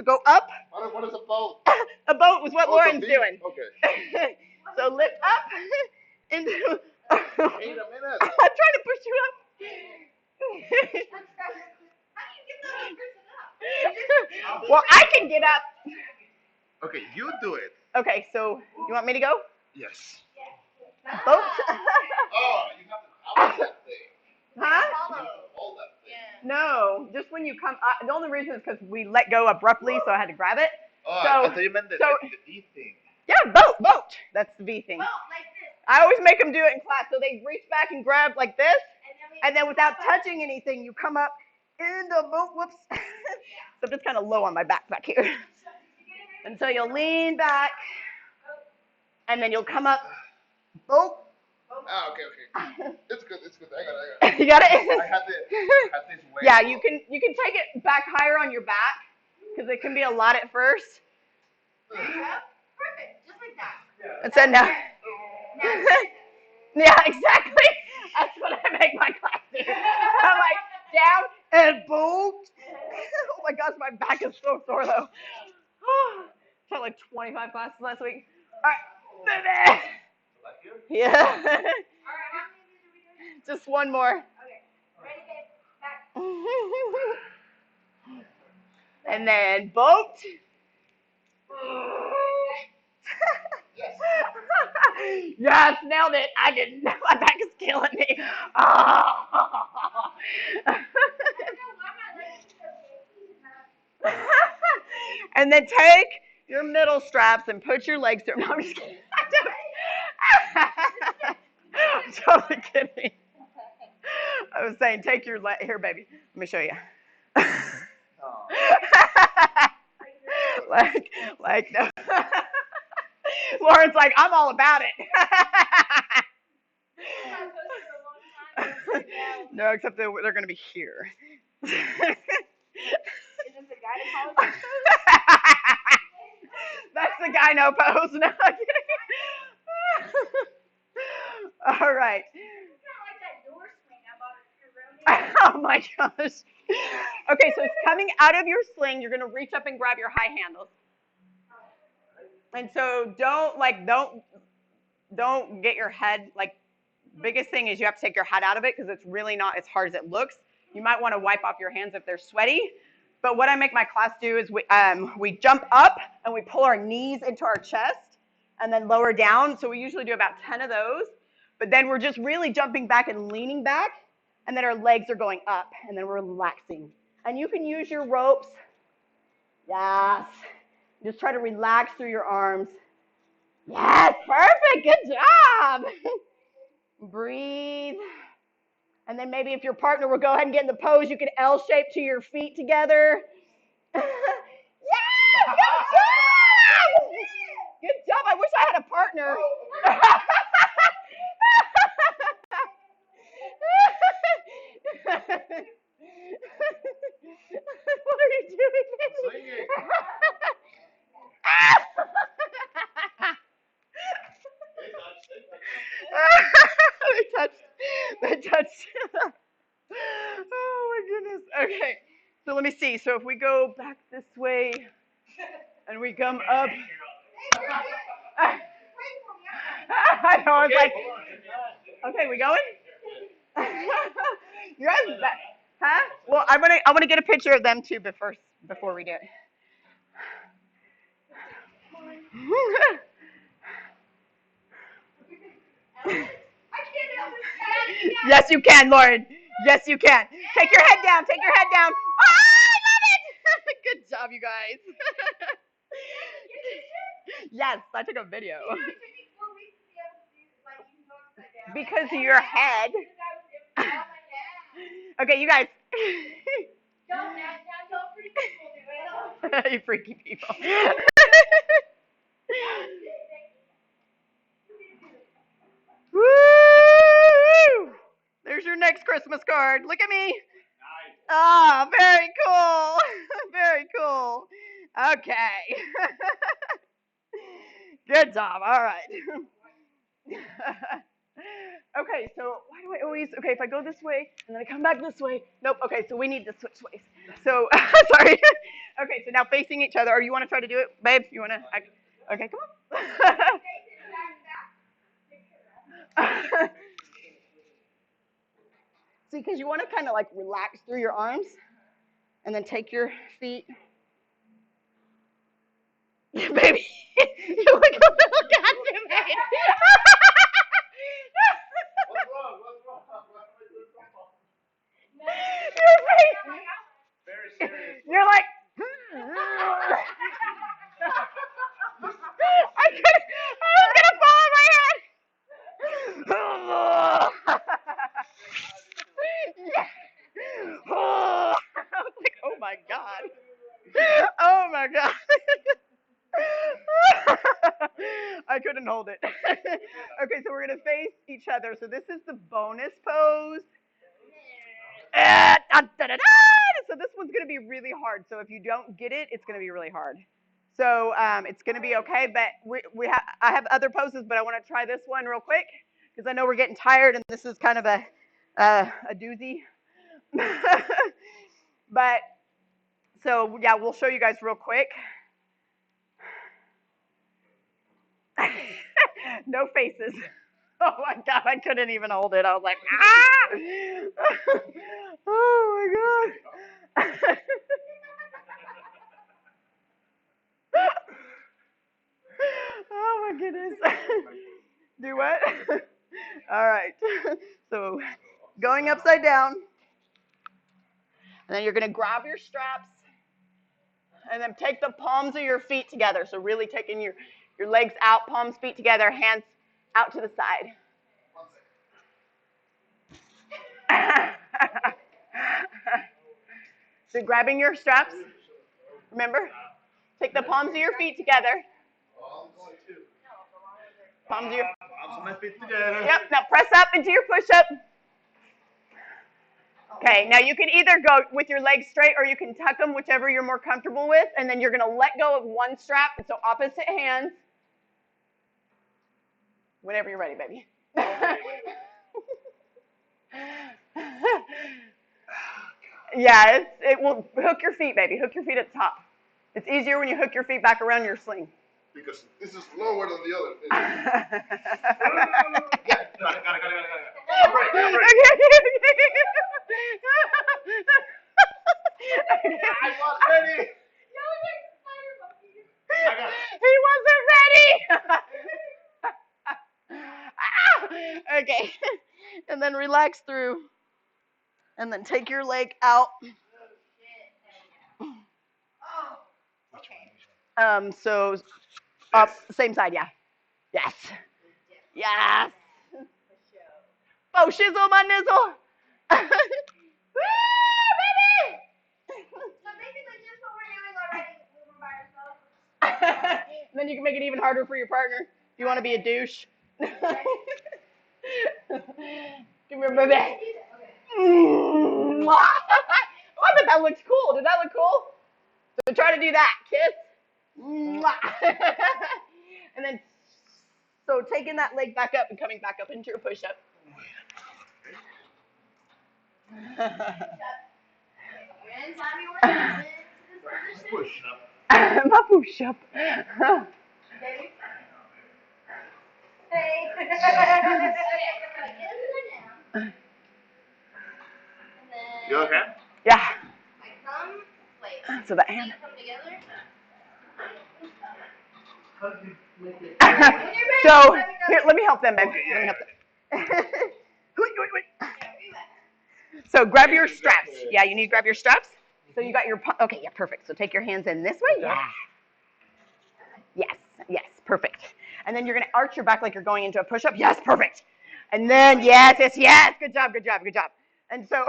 go up. What is a boat? A boat was what Lauren's doing. Okay. So lift up into. Wait a minute. I'm trying to push you up. Well, I can get up. Okay, you do it. Okay, so you want me to go? Yes. Boat? Oh, you have to hold that thing. Huh? You have to hold that thing. No, just when you come up. The only reason is because we let go abruptly, so I had to grab it. Oh, So- I thought you meant the V thing. Yeah, boat. That's the V thing. I always make them do it in class. So they reach back and grab like this, and then without touching anything, you come up in the boat. Whoops. So I'm just kind of low on my back here. And so you'll lean back, and then you'll come up. Boat. Ah, okay. It's good. I got it. You got it? I had this way. Yeah, you can take it back higher on your back because it can be a lot at first. Perfect, just like that. And so now. Yeah, exactly. That's what I make my class do. I'm like down and boom. Oh my gosh, my back is so sore though. Taught like 25 classes last week. All right. Yeah. Just one more. Okay, ready, babe, back. And then boat. Yes, nailed it. I didn't. My back is killing me. Oh. And then take your middle straps and put your legs through. No, I'm just kidding. I'm totally kidding. I was saying, take your here, baby. Let me show you. like no. Lauren's like, I'm all about it. No, except they're going to be here. Is this the gynecologist? That's the gyno pose. No, I'm kidding. All right. It's not like that door swing I bought at your room. Oh my gosh. Okay, so it's coming out of your sling. You're going to reach up and grab your high handles. And so don't get your head, like, biggest thing is you have to take your head out of it because it's really not as hard as it looks. You might want to wipe off your hands if they're sweaty. But what I make my class do is we jump up and we pull our knees into our chest and then lower down. So we usually do about 10 of those. But then we're just really jumping back and leaning back. And then our legs are going up and then we're relaxing. And you can use your ropes. Yes. Just try to relax through your arms. Yes, perfect. Good job. Breathe. And then maybe if your partner will go ahead and get in the pose, you can L shape to your feet together. Yes, good job. Good job. I wish I had a partner. What are you doing? Swinging. They touched. Oh my goodness. Okay. So let me see. So if we go back this way and we come up. I know. I was like, okay, we going? You guys, huh? Well, I want to get a picture of them too before we do it. Yes, you can, Lauren. Yes, you can. Take your head down. Take your head down. Oh, I love it. Good job, you guys. Yes, I took a video. Because of your head. Okay, you guys. You freaky people. Woo! There's your next Christmas card. Look at me. Ah, very cool. Very cool. Okay. Good job. All right. Okay, so why do I always, okay, if I go this way and then I come back this way, nope, okay, so we need to switch ways. So, sorry. Okay, so now facing each other, or you want to try to do it, babe? You want to, okay, come on. See, because you want to kind of like relax through your arms and then take your feet. Baby, you look a little goddamn baby. What's wrong? Very serious. You're like, I was gonna fall on my head. Yeah. I was like, oh my god. Oh my god. I couldn't hold it. Okay, so we're gonna face each other. So this is the bonus pose. So this one's gonna be really hard. So if you don't get it, it's gonna be really hard. So it's gonna be okay. But I have other poses, but I want to try this one real quick because I know we're getting tired, and this is kind of a doozy. But so yeah, we'll show you guys real quick. No faces. Oh my god, I couldn't even hold it. I was like, ah! Oh my god. Oh my goodness. Do what? All right. So going upside down. And then you're going to grab your straps. And then take the palms of your feet together. So really taking your legs out, palms, feet together, hands out to the side. So grabbing your straps. Remember? Take the palms of your feet together. Palms of my feet together. Yep. Now press up into your push-up. Okay. Now you can either go with your legs straight or you can tuck them, whichever you're more comfortable with. And then you're going to let go of one strap. And so opposite hands. Whenever you're ready, baby. Yeah, it will hook your feet, baby. Hook your feet at the top. It's easier when you hook your feet back around your sling. Because this is lower than the other. Got it. Break. Okay. I was ready. He wasn't ready. Okay. And then relax through. And then take your leg out. So up, same side, yeah. Yes. Yes. Oh, shizzle my nizzle. Woo, baby! So basically just what we're doing already when we're by ourselves. And then you can make it even harder for your partner if you want to be a douche. Give me a baby. Oh, I bet that looks cool. Did that look cool? So try to do that. Kiss. And then, so taking that leg back up and coming back up into your push-up. Push up. My push-up. You okay? Yeah. Like, So that hand. come together. So here, let me help them, babe. Okay, Let me help them. Wait. So grab your straps. Yeah, you need to grab your straps. So you got your, okay, yeah, perfect. So take your hands in this way. Yeah. Yes, yes, perfect. And then you're going to arch your back like you're going into a push-up. Yes, perfect. And then, yes, yes, yes. Good job, good job, good job. And so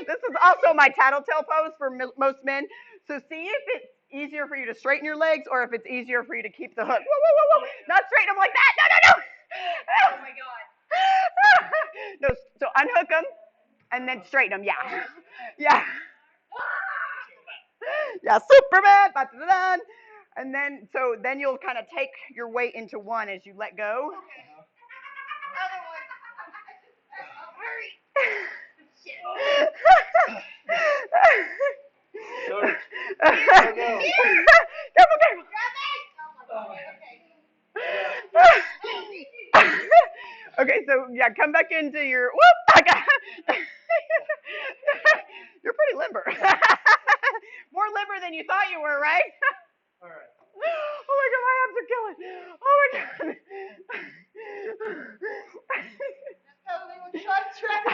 this is also my tattletale pose for most men. So see if it's easier for you to straighten your legs or if it's easier for you to keep the hook. Whoa, whoa, whoa, whoa. Not straighten them like that. No, no, no. Oh my God. No, so unhook them and then straighten them. Yeah. Yeah. Yeah, Superman. Ba-da-da-da. And then, so then you'll kind of take your weight into one as you let go. Other one. Hurry. Shit. Careful, careful. Grab it. Oh my God. Okay. Okay, so yeah, come back into your, whoop, I got, you're pretty limber. More limber than you thought you were, right? All right. Oh my God, my abs are killing. Oh my God. Totally with short track.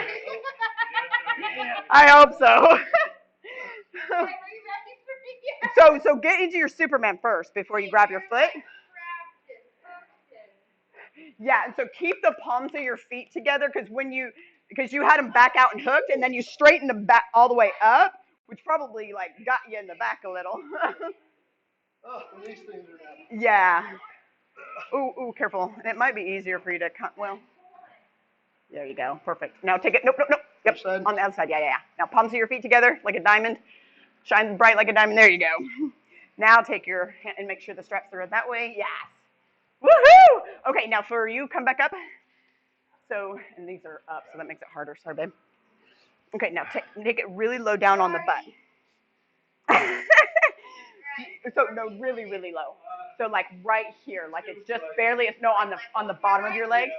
I hope so. Are you ready for me? So get into your Superman first before you grab your foot. Yeah, and so keep the palms of your feet together because you had them back out and hooked, and then you straighten them back all the way up, which probably like got you in the back a little. Oh, these things are not. Yeah. Ooh, careful. And it might be easier for you to well. There you go. Perfect. Now take it. Nope. Yep. Side? On the other side. Yeah. Now palms of your feet together like a diamond. Shine bright like a diamond. There you go. Now take your hand and make sure the straps are that way. Yes. Woohoo! Okay, now for you, come back up. So, and these are up, so that makes it harder. Sorry, babe. Okay, now take it really low down on the butt. So no, really, really low. So like right here, like it's just barely. No, on the bottom of your leg.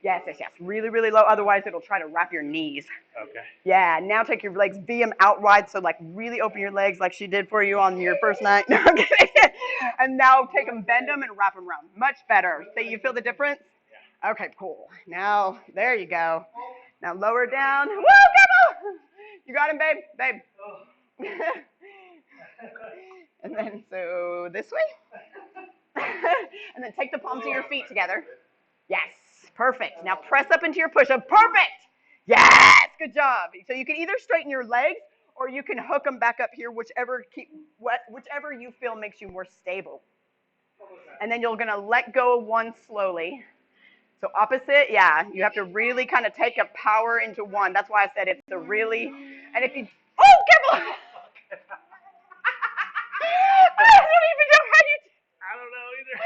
Yes. Really, really low. Otherwise, it'll try to wrap your knees. Okay. Yeah. Now take your legs, V them out wide. So like really open your legs, like she did for you on your first night. No, I'm kidding. And now take them, bend them, and wrap them around. Much better. So you feel the difference? Yeah. Okay, cool. Now there you go. Now lower down. Woo, careful! You got him, babe. And then so this way. And then take the palms of your feet together. Yes, perfect. Now press up into your push-up. Perfect. Yes, good job. So you can either straighten your legs or you can hook them back up here, whichever you feel makes you more stable. And then you're gonna let go of one slowly. So opposite, yeah, you have to really kind of take a power into one. That's why I said it's a really, and if you, oh, careful. I don't know either.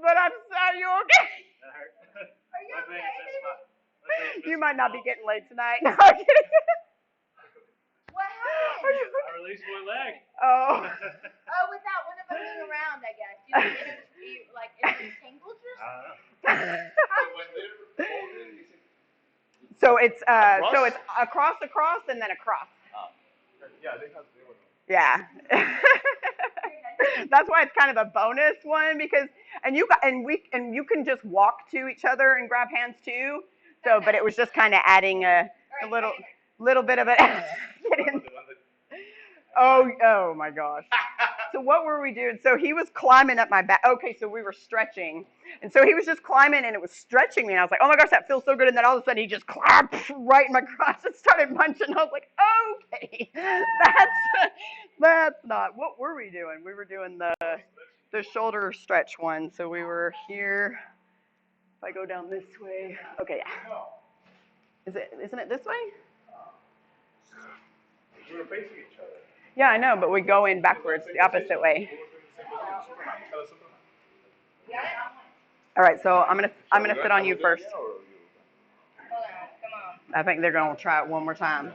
But I'm sorry, you okay? That hurt. Are you okay? You might not be getting laid tonight. No, I'm kidding. What happened? I released one leg. Oh. Oh, without one of them being around, I guess. You like it tangled or I don't know. So it's across, and then across. Yeah, they have. Yeah. That's why it's kind of a bonus one because you can just walk to each other and grab hands too. So, but it was just kind of adding a little bit of it. Oh my gosh. So what were we doing? So he was climbing up my back. Okay, so we were stretching. And so he was just climbing and it was stretching me. And I was like, oh my gosh, that feels so good. And then all of a sudden he just clapped right in my crotch and started punching. I was like, okay, that's not. What were we doing? We were doing the shoulder stretch one. So we were here. If I go down this way. Okay, yeah. Isn't it this way? We were facing each other. Yeah, I know, but we go in backwards, the opposite way. All right, so I'm gonna sit on you first. I think they're gonna try it one more time.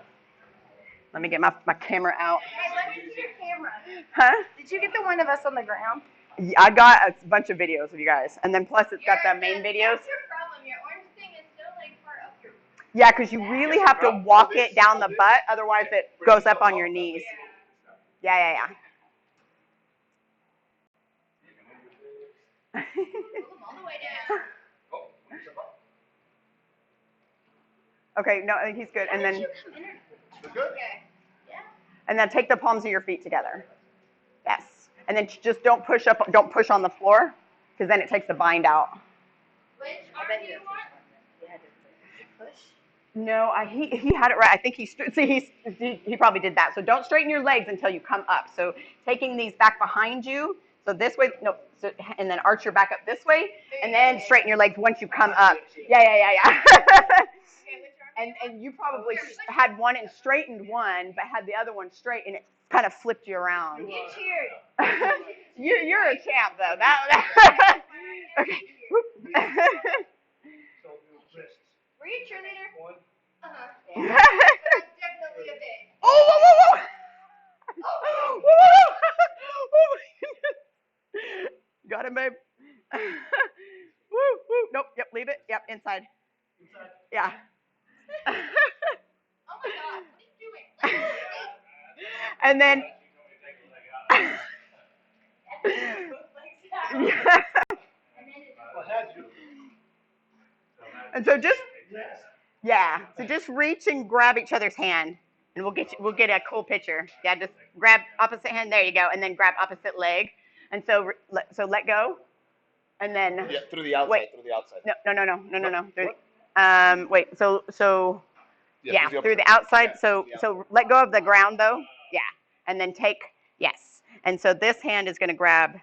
Let me get my camera out. Hey, let me see your camera. Huh? Did you get the one of us on the ground? I got a bunch of videos of you guys, and then plus it's got the main videos. That's your problem. Your orange thing is still like far up your. Yeah, because you really have to walk it down the butt, otherwise it goes up on your knees. Yeah. All the way down. Okay, no, I think he's good. And then, Good? and then take the palms of your feet together. Yes. And then just don't push on the floor, because then it takes the bind out. Which arm do you want? No, he had it right. I think he probably did that. So don't straighten your legs until you come up. So taking these back behind you, so this way, no, so, and then arch your back up this way, and then straighten your legs once you come up. Yeah. And you probably had one and straightened one, but had the other one straight, and it kind of flipped you around. You cheered. You're a champ, though. Okay. Were you a cheerleader? Uh-huh. Yeah. Definitely a bit. Oh, whoa. Whoa. Oh my goodness. Got him, babe. Woo. Nope. Yep. Leave it. Yep. Inside. Yeah. Oh my God, what are you doing? And then. Yeah. And so just. Yeah. So just reach and grab each other's hand, and we'll get a cool picture. Yeah. Just grab opposite hand. There you go. And then grab opposite leg. And so let go. And then. Yeah, through the outside. Wait. Through the outside. No. Wait. So. Yeah, through the outside. So let go of the ground though. Yeah, and then yes. And so this hand is going to grab.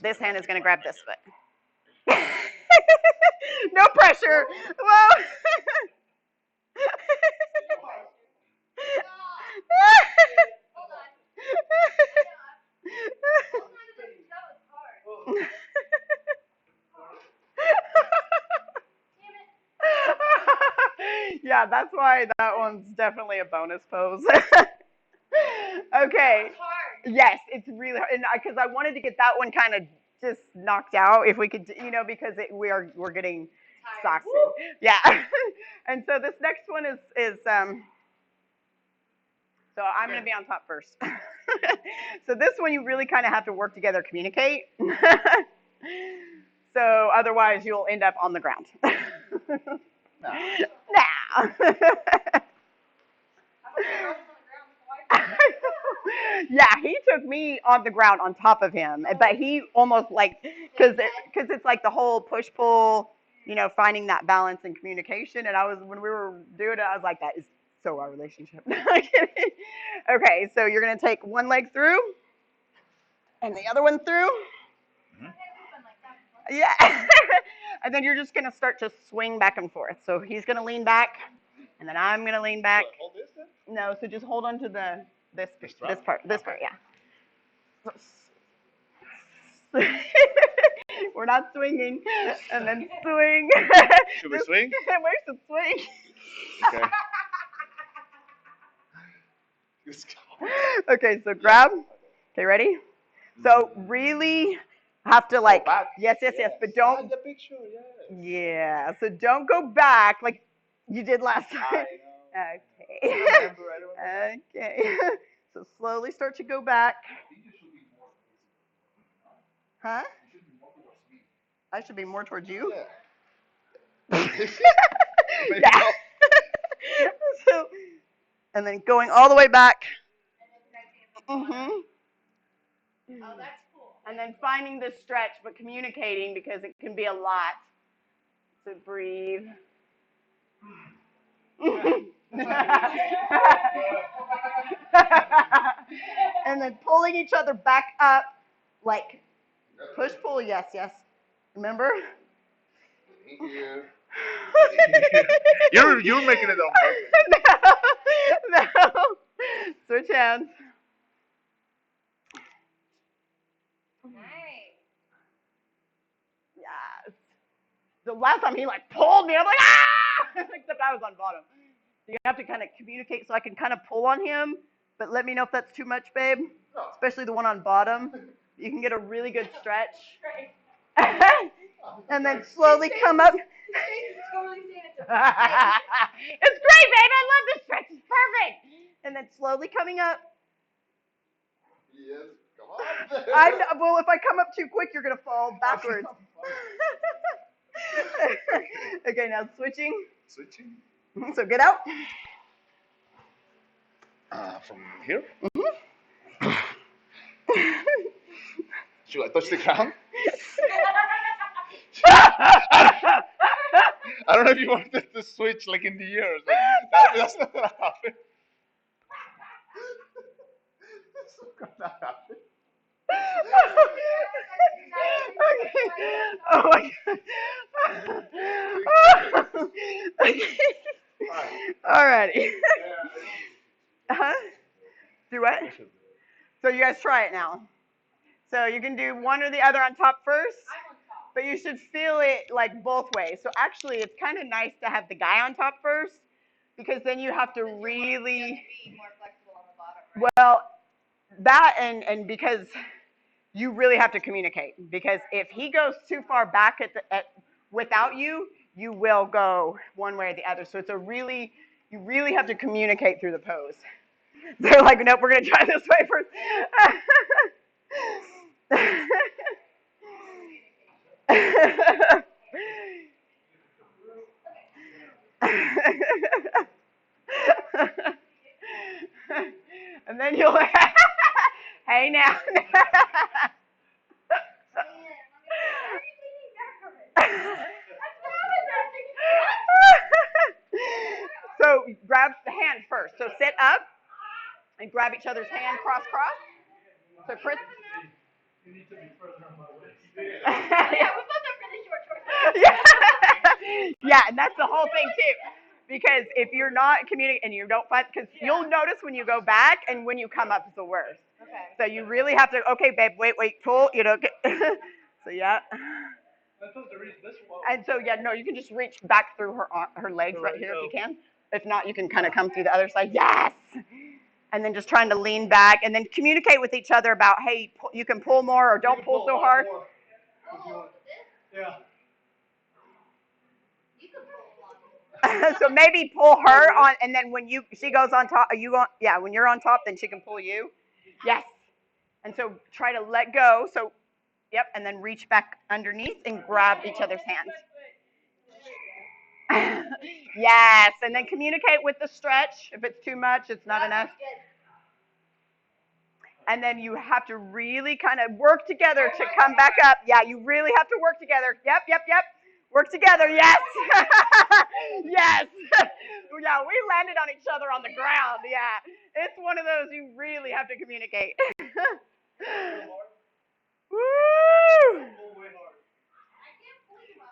This hand is going to grab this foot. No pressure. Whoa. Hold on. Yeah, that's why that one's definitely a bonus pose. Okay. Yes, it's really hard, and because I wanted to get that one kind of just knocked out, if we could, because we're getting exhausted. Yeah. And so this next one is so I'm going to be on top first. So this one you really kind of have to work together, communicate. So otherwise you'll end up on the ground. Now. Yeah, he took me on the ground on top of him, but he almost because it's like the whole push pull, finding that balance and communication. And when we were doing it, I was like, that is so our relationship. Okay, so you're gonna take one leg through, and the other one through. Yeah, and then you're just gonna start to swing back and forth. So he's gonna lean back, and then I'm gonna lean back. Hold this then? No, so just hold on to this part, yeah. We're not swinging, and then swing. Should we swing? We should swing. Okay. Let's go. Okay, so grab. Okay, ready? So really have to back. yes, but don't. The picture, yes. Yeah, so don't go back like you did last time. I know. Okay. I don't remember. Okay. So slowly start to go back. Huh? I should be more towards you? Yeah. Yeah. So, and then going all the way back. Mm-hmm. Oh, that's cool. And then finding the stretch, but communicating because it can be a lot. So breathe. And then pulling each other back up, like push, pull, yes. Remember? Thank you. You're making it on purpose. No. Switch hands. Nice. Yes. The last time he pulled me, I'm like, ah! Except I was on bottom. So you have to kind of communicate so I can kind of pull on him, but let me know if that's too much, babe. No. Especially the one on bottom. You can get a really good stretch. And then slowly come up. It's totally It's great, babe. I love this stretch. It's perfect. And then slowly coming up. Yes. Come on. Well, if I come up too quick, you're going to fall backwards. Okay, now switching. Switching. So get out. From here? Mm-hmm. Should I touch the ground? I don't know if you wanted to switch like in the ears. That's not gonna happen. That's not gonna happen. Okay. Oh my god. Okay. Alrighty. Huh? Do what? So you guys try it now. So you can do one or the other on top first, but you should feel it like both ways. So actually, it's kind of nice to have the guy on top first, because then you have to really, well, that and because you really have to communicate, because if he goes too far back without you, you will go one way or the other. So you really have to communicate through the pose. They're like, nope, we're gonna try this way first. And then you'll, hey now. So grab the hand first. So sit up and grab each other's hand, cross. So Chris. You need to be further on my way. Yeah, we both have really short shorts. Yeah, and that's the whole thing too. Because if you're not communicating and you don't find, because you'll notice when you go back and when you come up is the worst. Okay. So you really have to, okay, babe, wait, pull, so yeah. I'm supposed to reach this wall. And so, yeah, no, you can just reach back through her legs right here if you can. If not, you can kind of come through the other side. Yes! And then just trying to lean back and then communicate with each other about, hey, you can pull more or don't pull so hard. Yeah. So maybe pull her on, and then when she goes on top, when you're on top, then she can pull you. Yes. And so try to let go. So, yep, and then reach back underneath and grab each other's hands. Yes, and then communicate with the stretch. If it's too much, it's not enough. And then you have to really kind of work together to come back up. Yeah, you really have to work together. Yep. Work together, yes. Yes. Yeah, we landed on each other on the ground. Yeah, it's one of those you really have to communicate. Woo!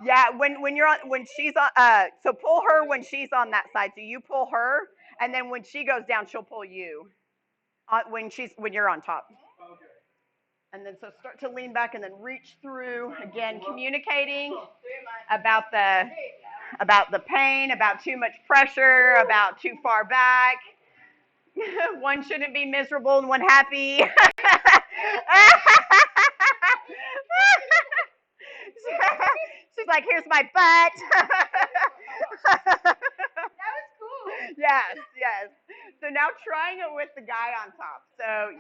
Yeah, when she's on, so pull her when she's on that side. So you pull her, and then when she goes down, she'll pull you. When you're on top. Okay. And then so start to lean back and then reach through, again communicating about the pain, about too much pressure, about too far back. One shouldn't be miserable and one happy. She's like, here's my butt. That was cool. Yes. So now trying it with the guy on top. So,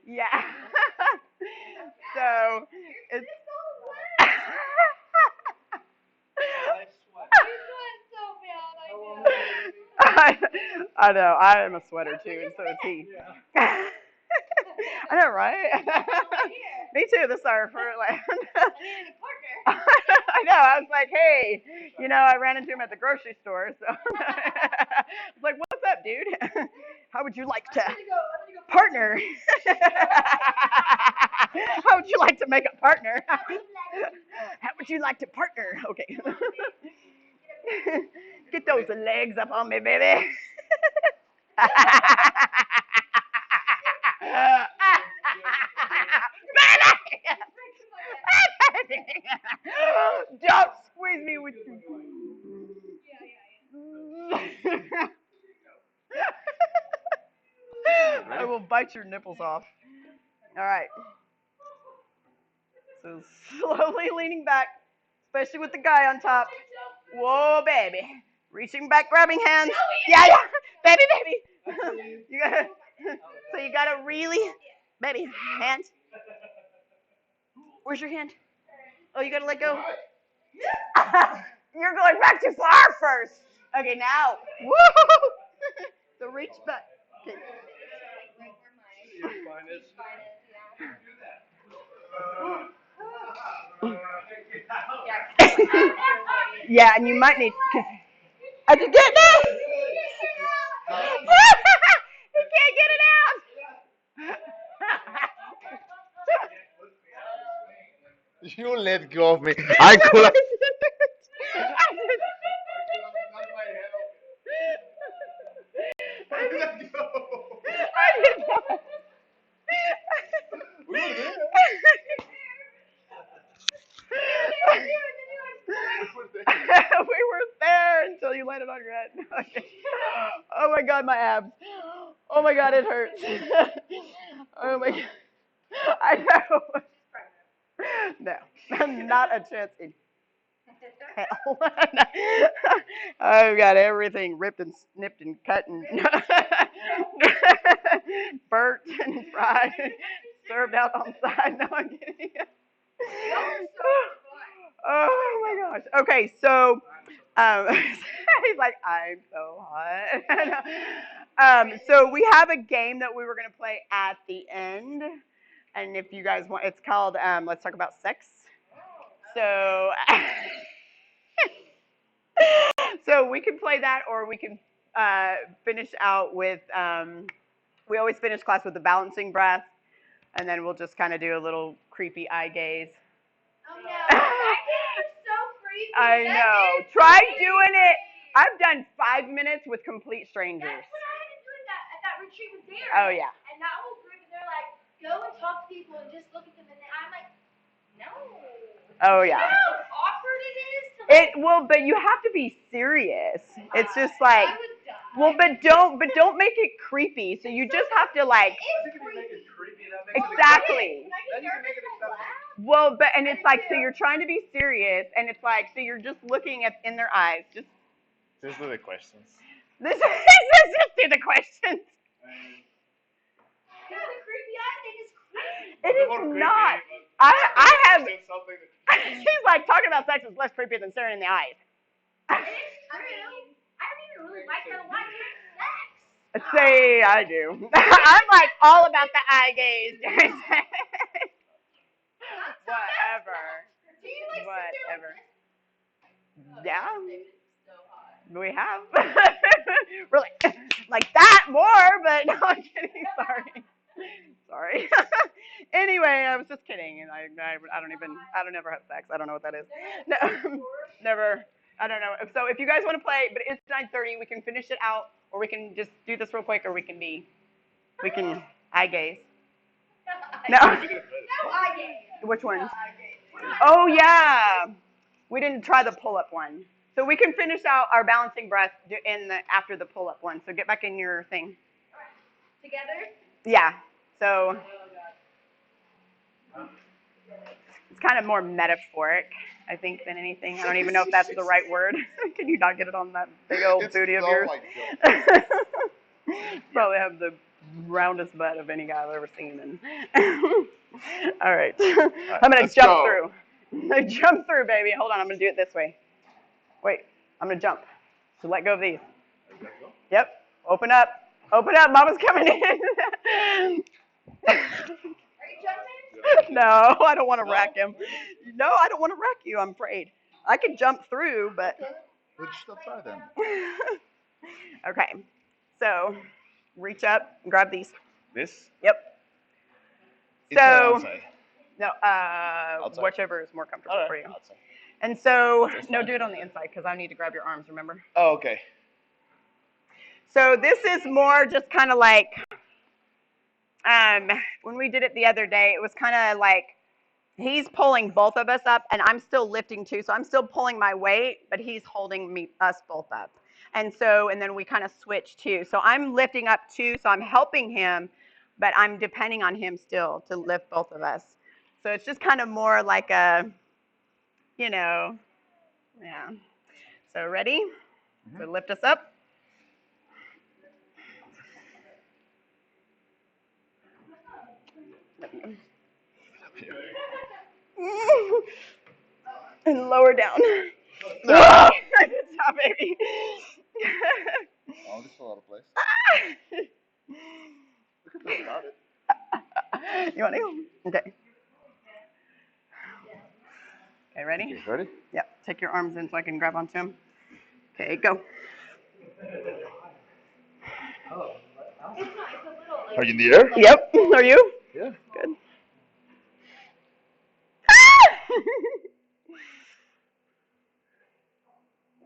yeah. So it's. I know. I am a sweater too, and so is he. I know, right? Me too. This are for like. I know. I was like, hey, I ran into him at the grocery store, so I was like, what's up, dude? How would you like to partner? How would you like to make a partner? How would you like to partner? Okay. Get those legs up on me, baby. Don't squeeze me with you. I will bite your nipples off. All right. So slowly leaning back, especially with the guy on top. Whoa, baby. Reaching back, grabbing hands. Yeah. Baby. You gotta really, baby, hand. Where's your hand? Oh, you gotta let go. You're going back too far first. Okay, now. Woo! So reach back. Okay. Yeah, and you might need. I can get it. He can't get it out. You let go of me. I could have. Let go. I didn't know. We were there. We were there until you landed on your head. Okay. Oh my god, my abs. Oh my god, it hurts. Oh my god. I know. No, not a chance in hell. I've got everything ripped and snipped and cut and burnt and fried, served out on the side. No, I'm kidding. Oh my gosh. Okay, so he's like, I'm so hot. So we have a game that we were gonna play at the end, and if you guys want, it's called Let's Talk About Sex. So, so we can play that, or we can finish out with. We always finish class with the balancing breath, and then we'll just kind of do a little creepy eye gaze. Oh no, eye gaze are so creepy. I know. Try doing it. I've done 5 minutes with complete strangers. That's what I had to do at that retreat with Derek. Oh yeah. And that whole group, and they're like, go and talk to people and just look at them, and then I'm like, no. Oh yeah. You know how awkward it is to like, But you have to be serious. It's just like, I would die. well, but don't make it creepy. So you just have to like, It's creepy. exactly. When I get nervous, I laugh. Well, but and it's like, so you're trying to be serious, and it's like, so you're just looking at in their eyes. Just do the questions. this is just do the questions. Yeah, the creepy eye thing is creepy. It is not. I have. She's like talking about sex is less creepy than staring in the eyes. It is true. I don't even really like that. Why do sex? Say I do. I'm like all about the eye gaze during sex. Whatever. Do you like Whatever. sit there like Yeah, this? So hot. we have. Really, like that more, but no, I'm kidding. Sorry. Anyway, I was just kidding, and I don't ever have sex. I don't know what that is. No, never. I don't know. So if you guys want to play, but it's 9:30, we can finish it out, or we can just do this real quick, or we can eye gaze. No. No eye gaze. Which ones? No eye gaze. Oh yeah, we didn't try the pull-up one. So we can finish out our balancing breath after the pull-up one. So get back in your thing. Together? Yeah. So it's kind of more metaphoric, I think, than anything. I don't even know if that's the right word. Can you not get it on that big old booty of yours? Probably have the roundest butt of any guy I've ever seen. All right. I'm going to jump through. Jump through, baby. Hold on. I'm going to do it this way. Wait. I'm going to jump. So let go of these. Yep. Open up. Open up. Mama's coming in. Are you jumping? No, I don't want to wreck him. No, I don't want to wreck you. I'm afraid. I could jump through, but. We'll just try then. Okay. So reach up and grab these. This? Yep. Inside or outside? No, Outside. whichever is more comfortable All for you. right. Outside. And so, That's no, fine. do it on the inside because I need to grab your arms, remember? Oh, okay. So this is more just kind of like, when we did it the other day, it was kind of like he's pulling both of us up and I'm still lifting too. So I'm still pulling my weight, but he's holding us both up. And then we kind of switch too. So I'm lifting up too, so I'm helping him, but I'm depending on him still to lift both of us. So it's just kind of more like a, yeah. So ready? So lift us up. And lower down. No. Good job, baby. Oh, this is a lot of place. We can do it without it. You want to? Okay. Okay, ready? Okay, ready? Yep. Take your arms in so I can grab onto him. Okay, go. Are you in the air? Yep. Are you? Yeah. Good.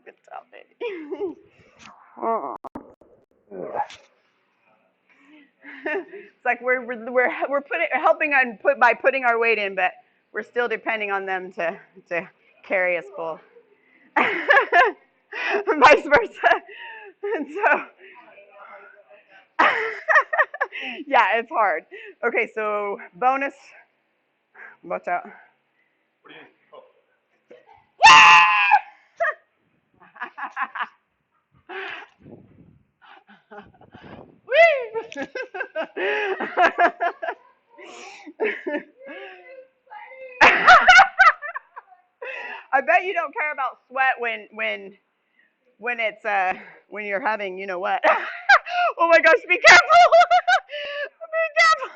Good job, baby. It's like we're helping by putting our weight in, but we're still depending on them to carry us full. Vice versa. And so yeah, it's hard. Okay, so bonus. Watch out. What do you need? Oh. I bet you don't care about sweat when it's when you're having you know what. Oh my gosh, be careful. Be careful.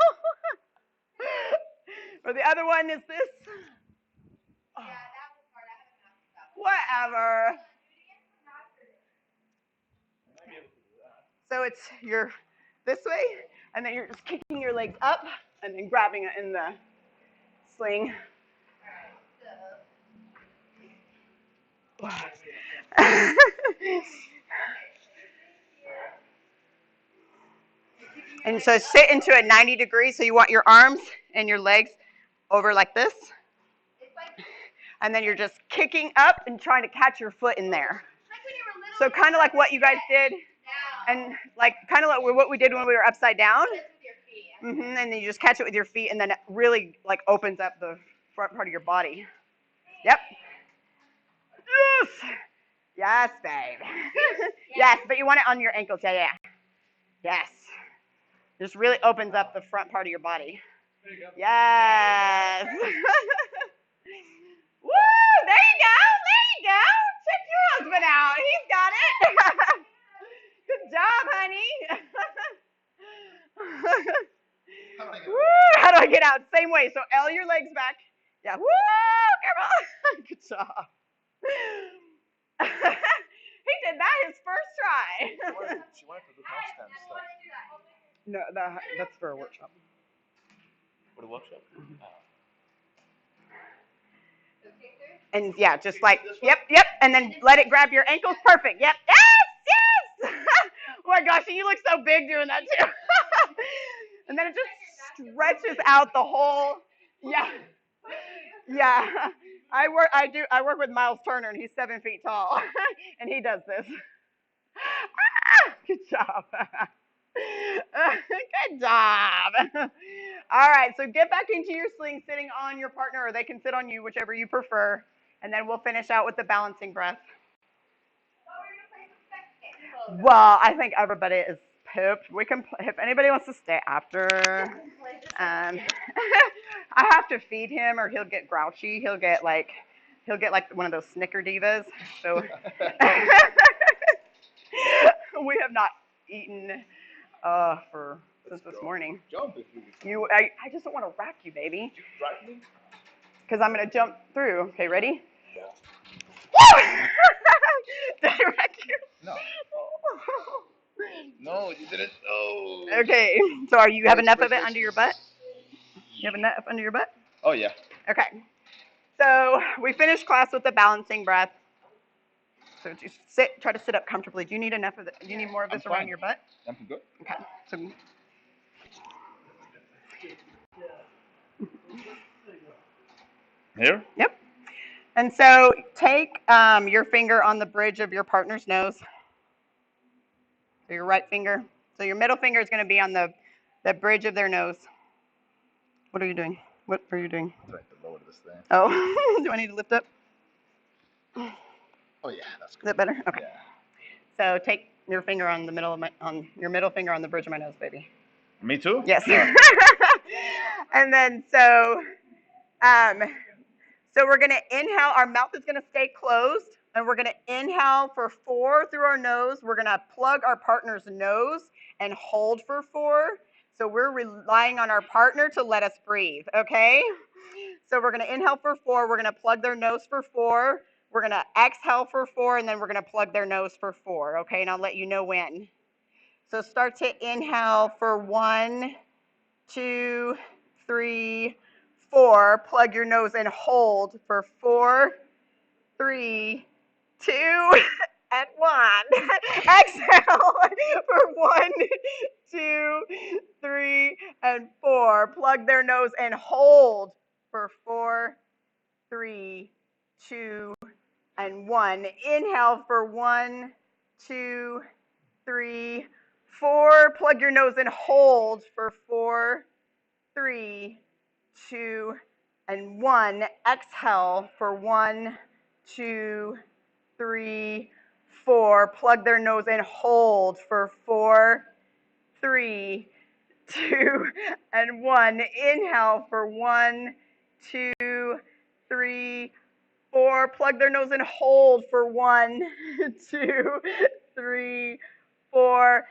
Or the other one is this. Oh. Whatever. So it's you're this way, and then you're just kicking your legs up, and then grabbing it in the sling. And so sit into a 90 degrees, so you want your arms and your legs over like this. And then you're just kicking up and trying to catch your foot in there. So kind of like what you guys did, and like kind of like what we did when we were upside down. And then you just catch it with your feet, and then it really like opens up the front part of your body. Yep. Yes. Yes, babe. Yes, but you want it on your ankles. Yeah. Yes. Just really opens up the front part of your body. There you go. Yes. Woo! There you go. Check your husband out. He's got it. Good job, honey. Woo! How do I get out? Same way. So L your legs back. Yeah. Woo! Careful. Good job. He did that his first try. She wanted to do handstand stuff. No, that's for a workshop. For the workshop? And yeah, just like, yep. And then let it grab your ankles. Perfect. Yep. Yes. Oh my gosh, you look so big doing that too. And then it just stretches out the whole, yeah. I work with Miles Turner, and he's 7 feet tall, and he does this. Good job. Good job. All right, so get back into your sling sitting on your partner, or they can sit on you, whichever you prefer, and then we'll finish out with the balancing breath. Well, I think everybody is pooped. We can, if anybody wants to stay after. I have to feed him, or he'll get grouchy. He'll get like one of those Snicker divas. So we have not eaten since this morning. Jump if you. I just don't want to rack you, baby. Because I'm gonna jump through. Okay, ready? Yeah. Did I wreck you? No. No, you didn't. Oh. Okay, so you have enough of it under your butt? You have enough under your butt? Oh, yeah. Okay. So we finished class with the balancing breath. So just try to sit up comfortably. Do you need enough of it? Do you need more of this around your butt? I'm good. Okay. So here? Yep. And so take your finger on the bridge of your partner's nose. So your right finger. So your middle finger is going to be on the bridge of their nose. What are you doing? What are you doing? I'm trying to lower this thing. Oh, do I need to lift up? Oh yeah, that's good. Is that better? Okay. Yeah. So take your finger on the middle of your middle finger on the bridge of my nose, baby. Me too? Yes. Yeah. And then so we're gonna inhale. Our mouth is gonna stay closed. And we're going to inhale for 4 through our nose. We're going to plug our partner's nose and hold for 4. So we're relying on our partner to let us breathe, okay? So we're going to inhale for 4. We're going to plug their nose for 4. We're going to exhale for 4, and then we're going to plug their nose for 4, okay? And I'll let you know when. So start to inhale for 1, 2, 3, 4. Plug your nose and hold for 4, 3, 2, and 1. Exhale for 1, 2, 3, and 4. Plug their nose and hold for 4, 3, 2, and 1. Inhale for 1, 2, 3, 4. Plug your nose and hold for 4, 3, 2, and 1. Exhale for 1, 2, 3, 4. Plug their nose and hold for 4, 3, 2, and 1. Inhale for 1, 2, 3, 4. Plug their nose and hold for 1, 2, 3, 4.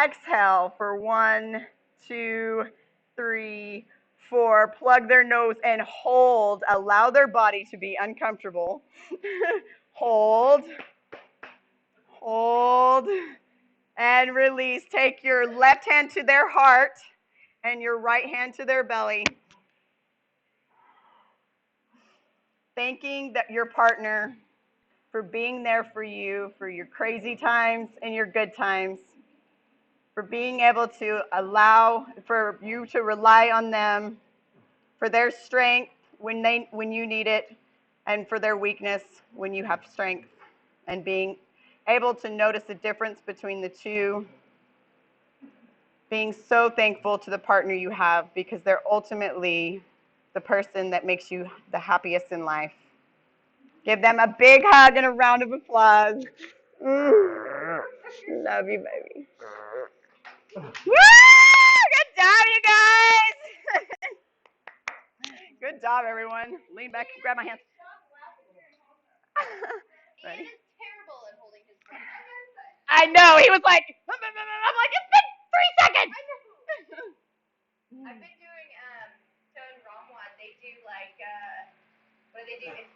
Exhale for 1, 2, 3, 4. Plug their nose and hold. Allow their body to be uncomfortable. Hold, hold, and release. Take your left hand to their heart and your right hand to their belly. Thanking your partner for being there for you, for your crazy times and your good times, for being able to allow for you to rely on them, for their strength when you need it, and for their weakness when you have strength, and being able to notice the difference between the two. Being so thankful to the partner you have, because they're ultimately the person that makes you the happiest in life. Give them a big hug and a round of applause. Love you, baby. Woo! Good job, you guys. Good job, everyone. Lean back, grab my hand. Ready? Ian is terrible at holding his breath. I know. He was like, I'm like, it's been 3 seconds. I've been doing so in Ramwad they do like what do they do? It's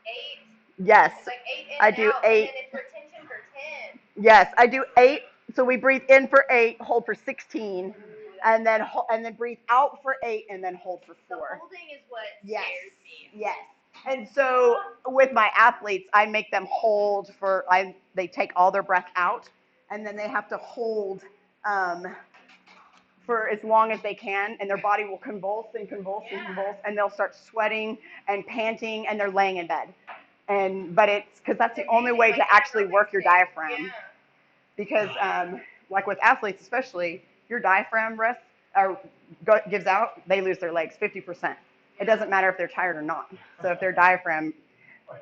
8. Yes. It's like 8 in I and do out, 8. and then it's retention for 10. Yes, I do 8. So we breathe in for 8, hold for 16, and then breathe out for 8, and then hold for 4. The holding is what scares me. Yes. And so with my athletes, I make them hold they take all their breath out, and then they have to hold for as long as they can, and their body will convulse and convulse and convulse, and they'll start sweating and panting, and they're laying in bed. But it's because that's the only way to actually work your diaphragm. Because like with athletes especially, your diaphragm gives out, they lose their legs 50%. It doesn't matter if they're tired or not. So if their diaphragm,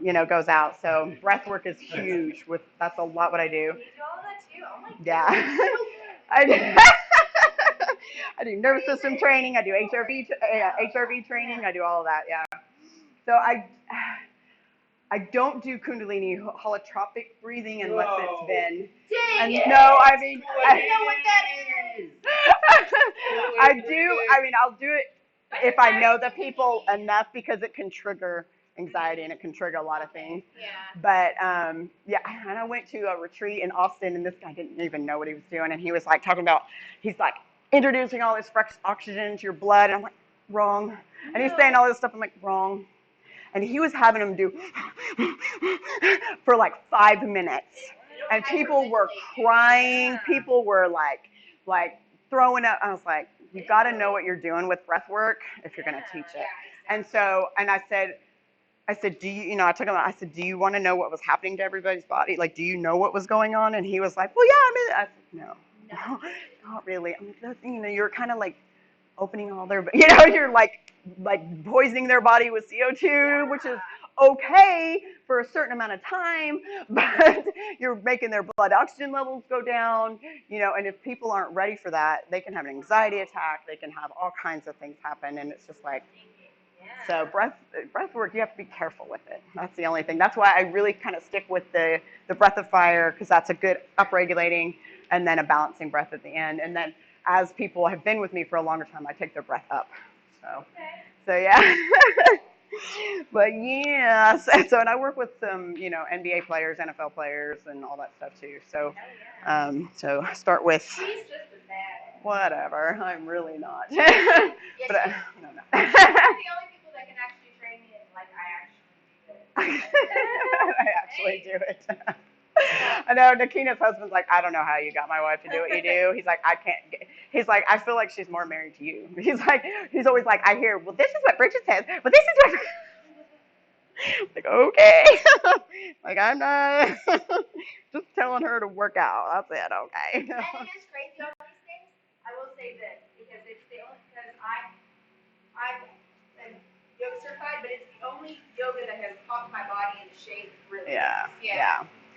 goes out. So breath work is huge. That's a lot what I do. You do all of that too? Oh my God. Yeah. I do nervous system training. I do HRV training. I do all of that. Yeah. So I don't do Kundalini holotropic breathing unless it's been. Dang it. No, I mean. I don't know what that is. I'll do it if I know the people enough, because it can trigger anxiety and it can trigger a lot of things. Yeah. But and I went to a retreat in Austin, and this guy didn't even know what he was doing, and he was like he's like introducing all this fresh oxygen into your blood, and I'm like, wrong. And he's saying all this stuff, I'm like, wrong. And he was having him do for like 5 minutes. And people were crying. People were like throwing up. I was like, you got to know what you're doing with breath work if you're going to teach it. And so, and I said, do you, I took him out, I said, do you want to know what was happening to everybody's body? Like, do you know what was going on? And he was like, well, yeah, I said, no, not really. I mean, you're kind of like opening all their, you're like poisoning their body with CO2, which is okay for a certain amount of time, but you're making their blood oxygen levels go down, and if people aren't ready for that, they can have an anxiety attack, they can have all kinds of things happen, and it's just like, So breath work, you have to be careful with it. That's the only thing. That's why I really kind of stick with the breath of fire, because that's a good upregulating and then a balancing breath at the end. And then as people have been with me for a longer time, I take their breath up. So yeah. But yeah, so and I work with some, NBA players, NFL players, and all that stuff too. So, so I start with. She's just a bad. Whatever, I'm really not. But no. The only people that can actually train me is like I actually do it. I know Nakina's husband's like, I don't know how you got my wife to do what you do. He's like, he's like, I feel like she's more married to you. He's always like, I hear, well, this is what Bridget says, but this is what. Like, okay. Like, I'm not just telling her to work out. That's it, okay. And it is crazy all these things. I will say this, because it's the only, because I'm yoga certified, but it's the only yoga that has popped my body into shape really. Yeah.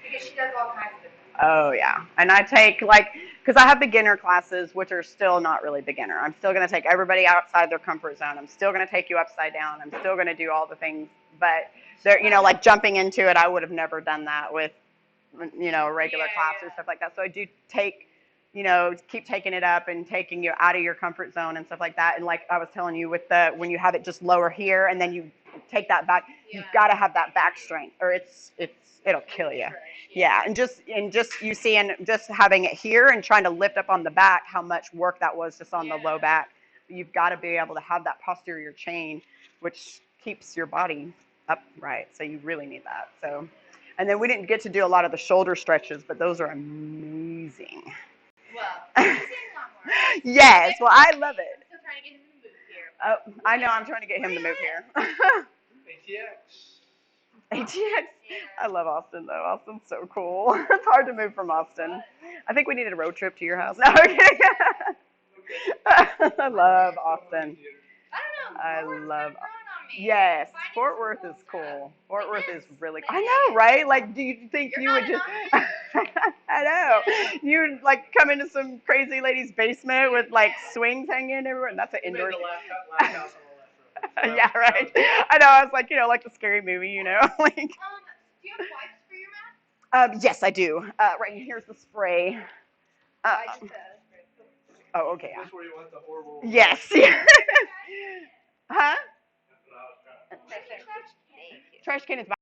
Because she does all kinds of things. Oh, yeah. And I take, because I have beginner classes, which are still not really beginner. I'm still going to take everybody outside their comfort zone. I'm still going to take you upside down. I'm still going to do all the things. But, like jumping into it, I would have never done that with, a regular class or stuff like that. So I do take, keep taking it up and taking you out of your comfort zone and stuff like that. And like I was telling you, when you have it just lower here and then you take that back, you've got to have that back strength, or it'll kill you. Yeah, and just you seeing just having it here and trying to lift up on the back, how much work that was just on the low back. You've got to be able to have that posterior chain, which keeps your body upright. So you really need that. So, and then we didn't get to do a lot of the shoulder stretches, but those are amazing. Well, you're seeing a lot more. Yes, well, I love it. I'm still trying to get him to move here. I know, I'm trying to get him to move here. ATX. I love Austin, though. Austin's so cool. It's hard to move from Austin. I think we needed a road trip to your house. No, I'm kidding. I love Austin. I don't know. Yes, Fort Worth is cool. Fort Worth is really cool. I know, right? Like, do you think you would just... I know. You like come into some crazy lady's basement with like swings hanging everywhere, and that's an indoor... Yeah, right. I know. I was like, like the scary movie, like. Do you have wipes for your mat? Yes, I do. Right here's the spray. Oh, okay. That's where you want the horrible. Yes. Huh? Trash can. Trash can is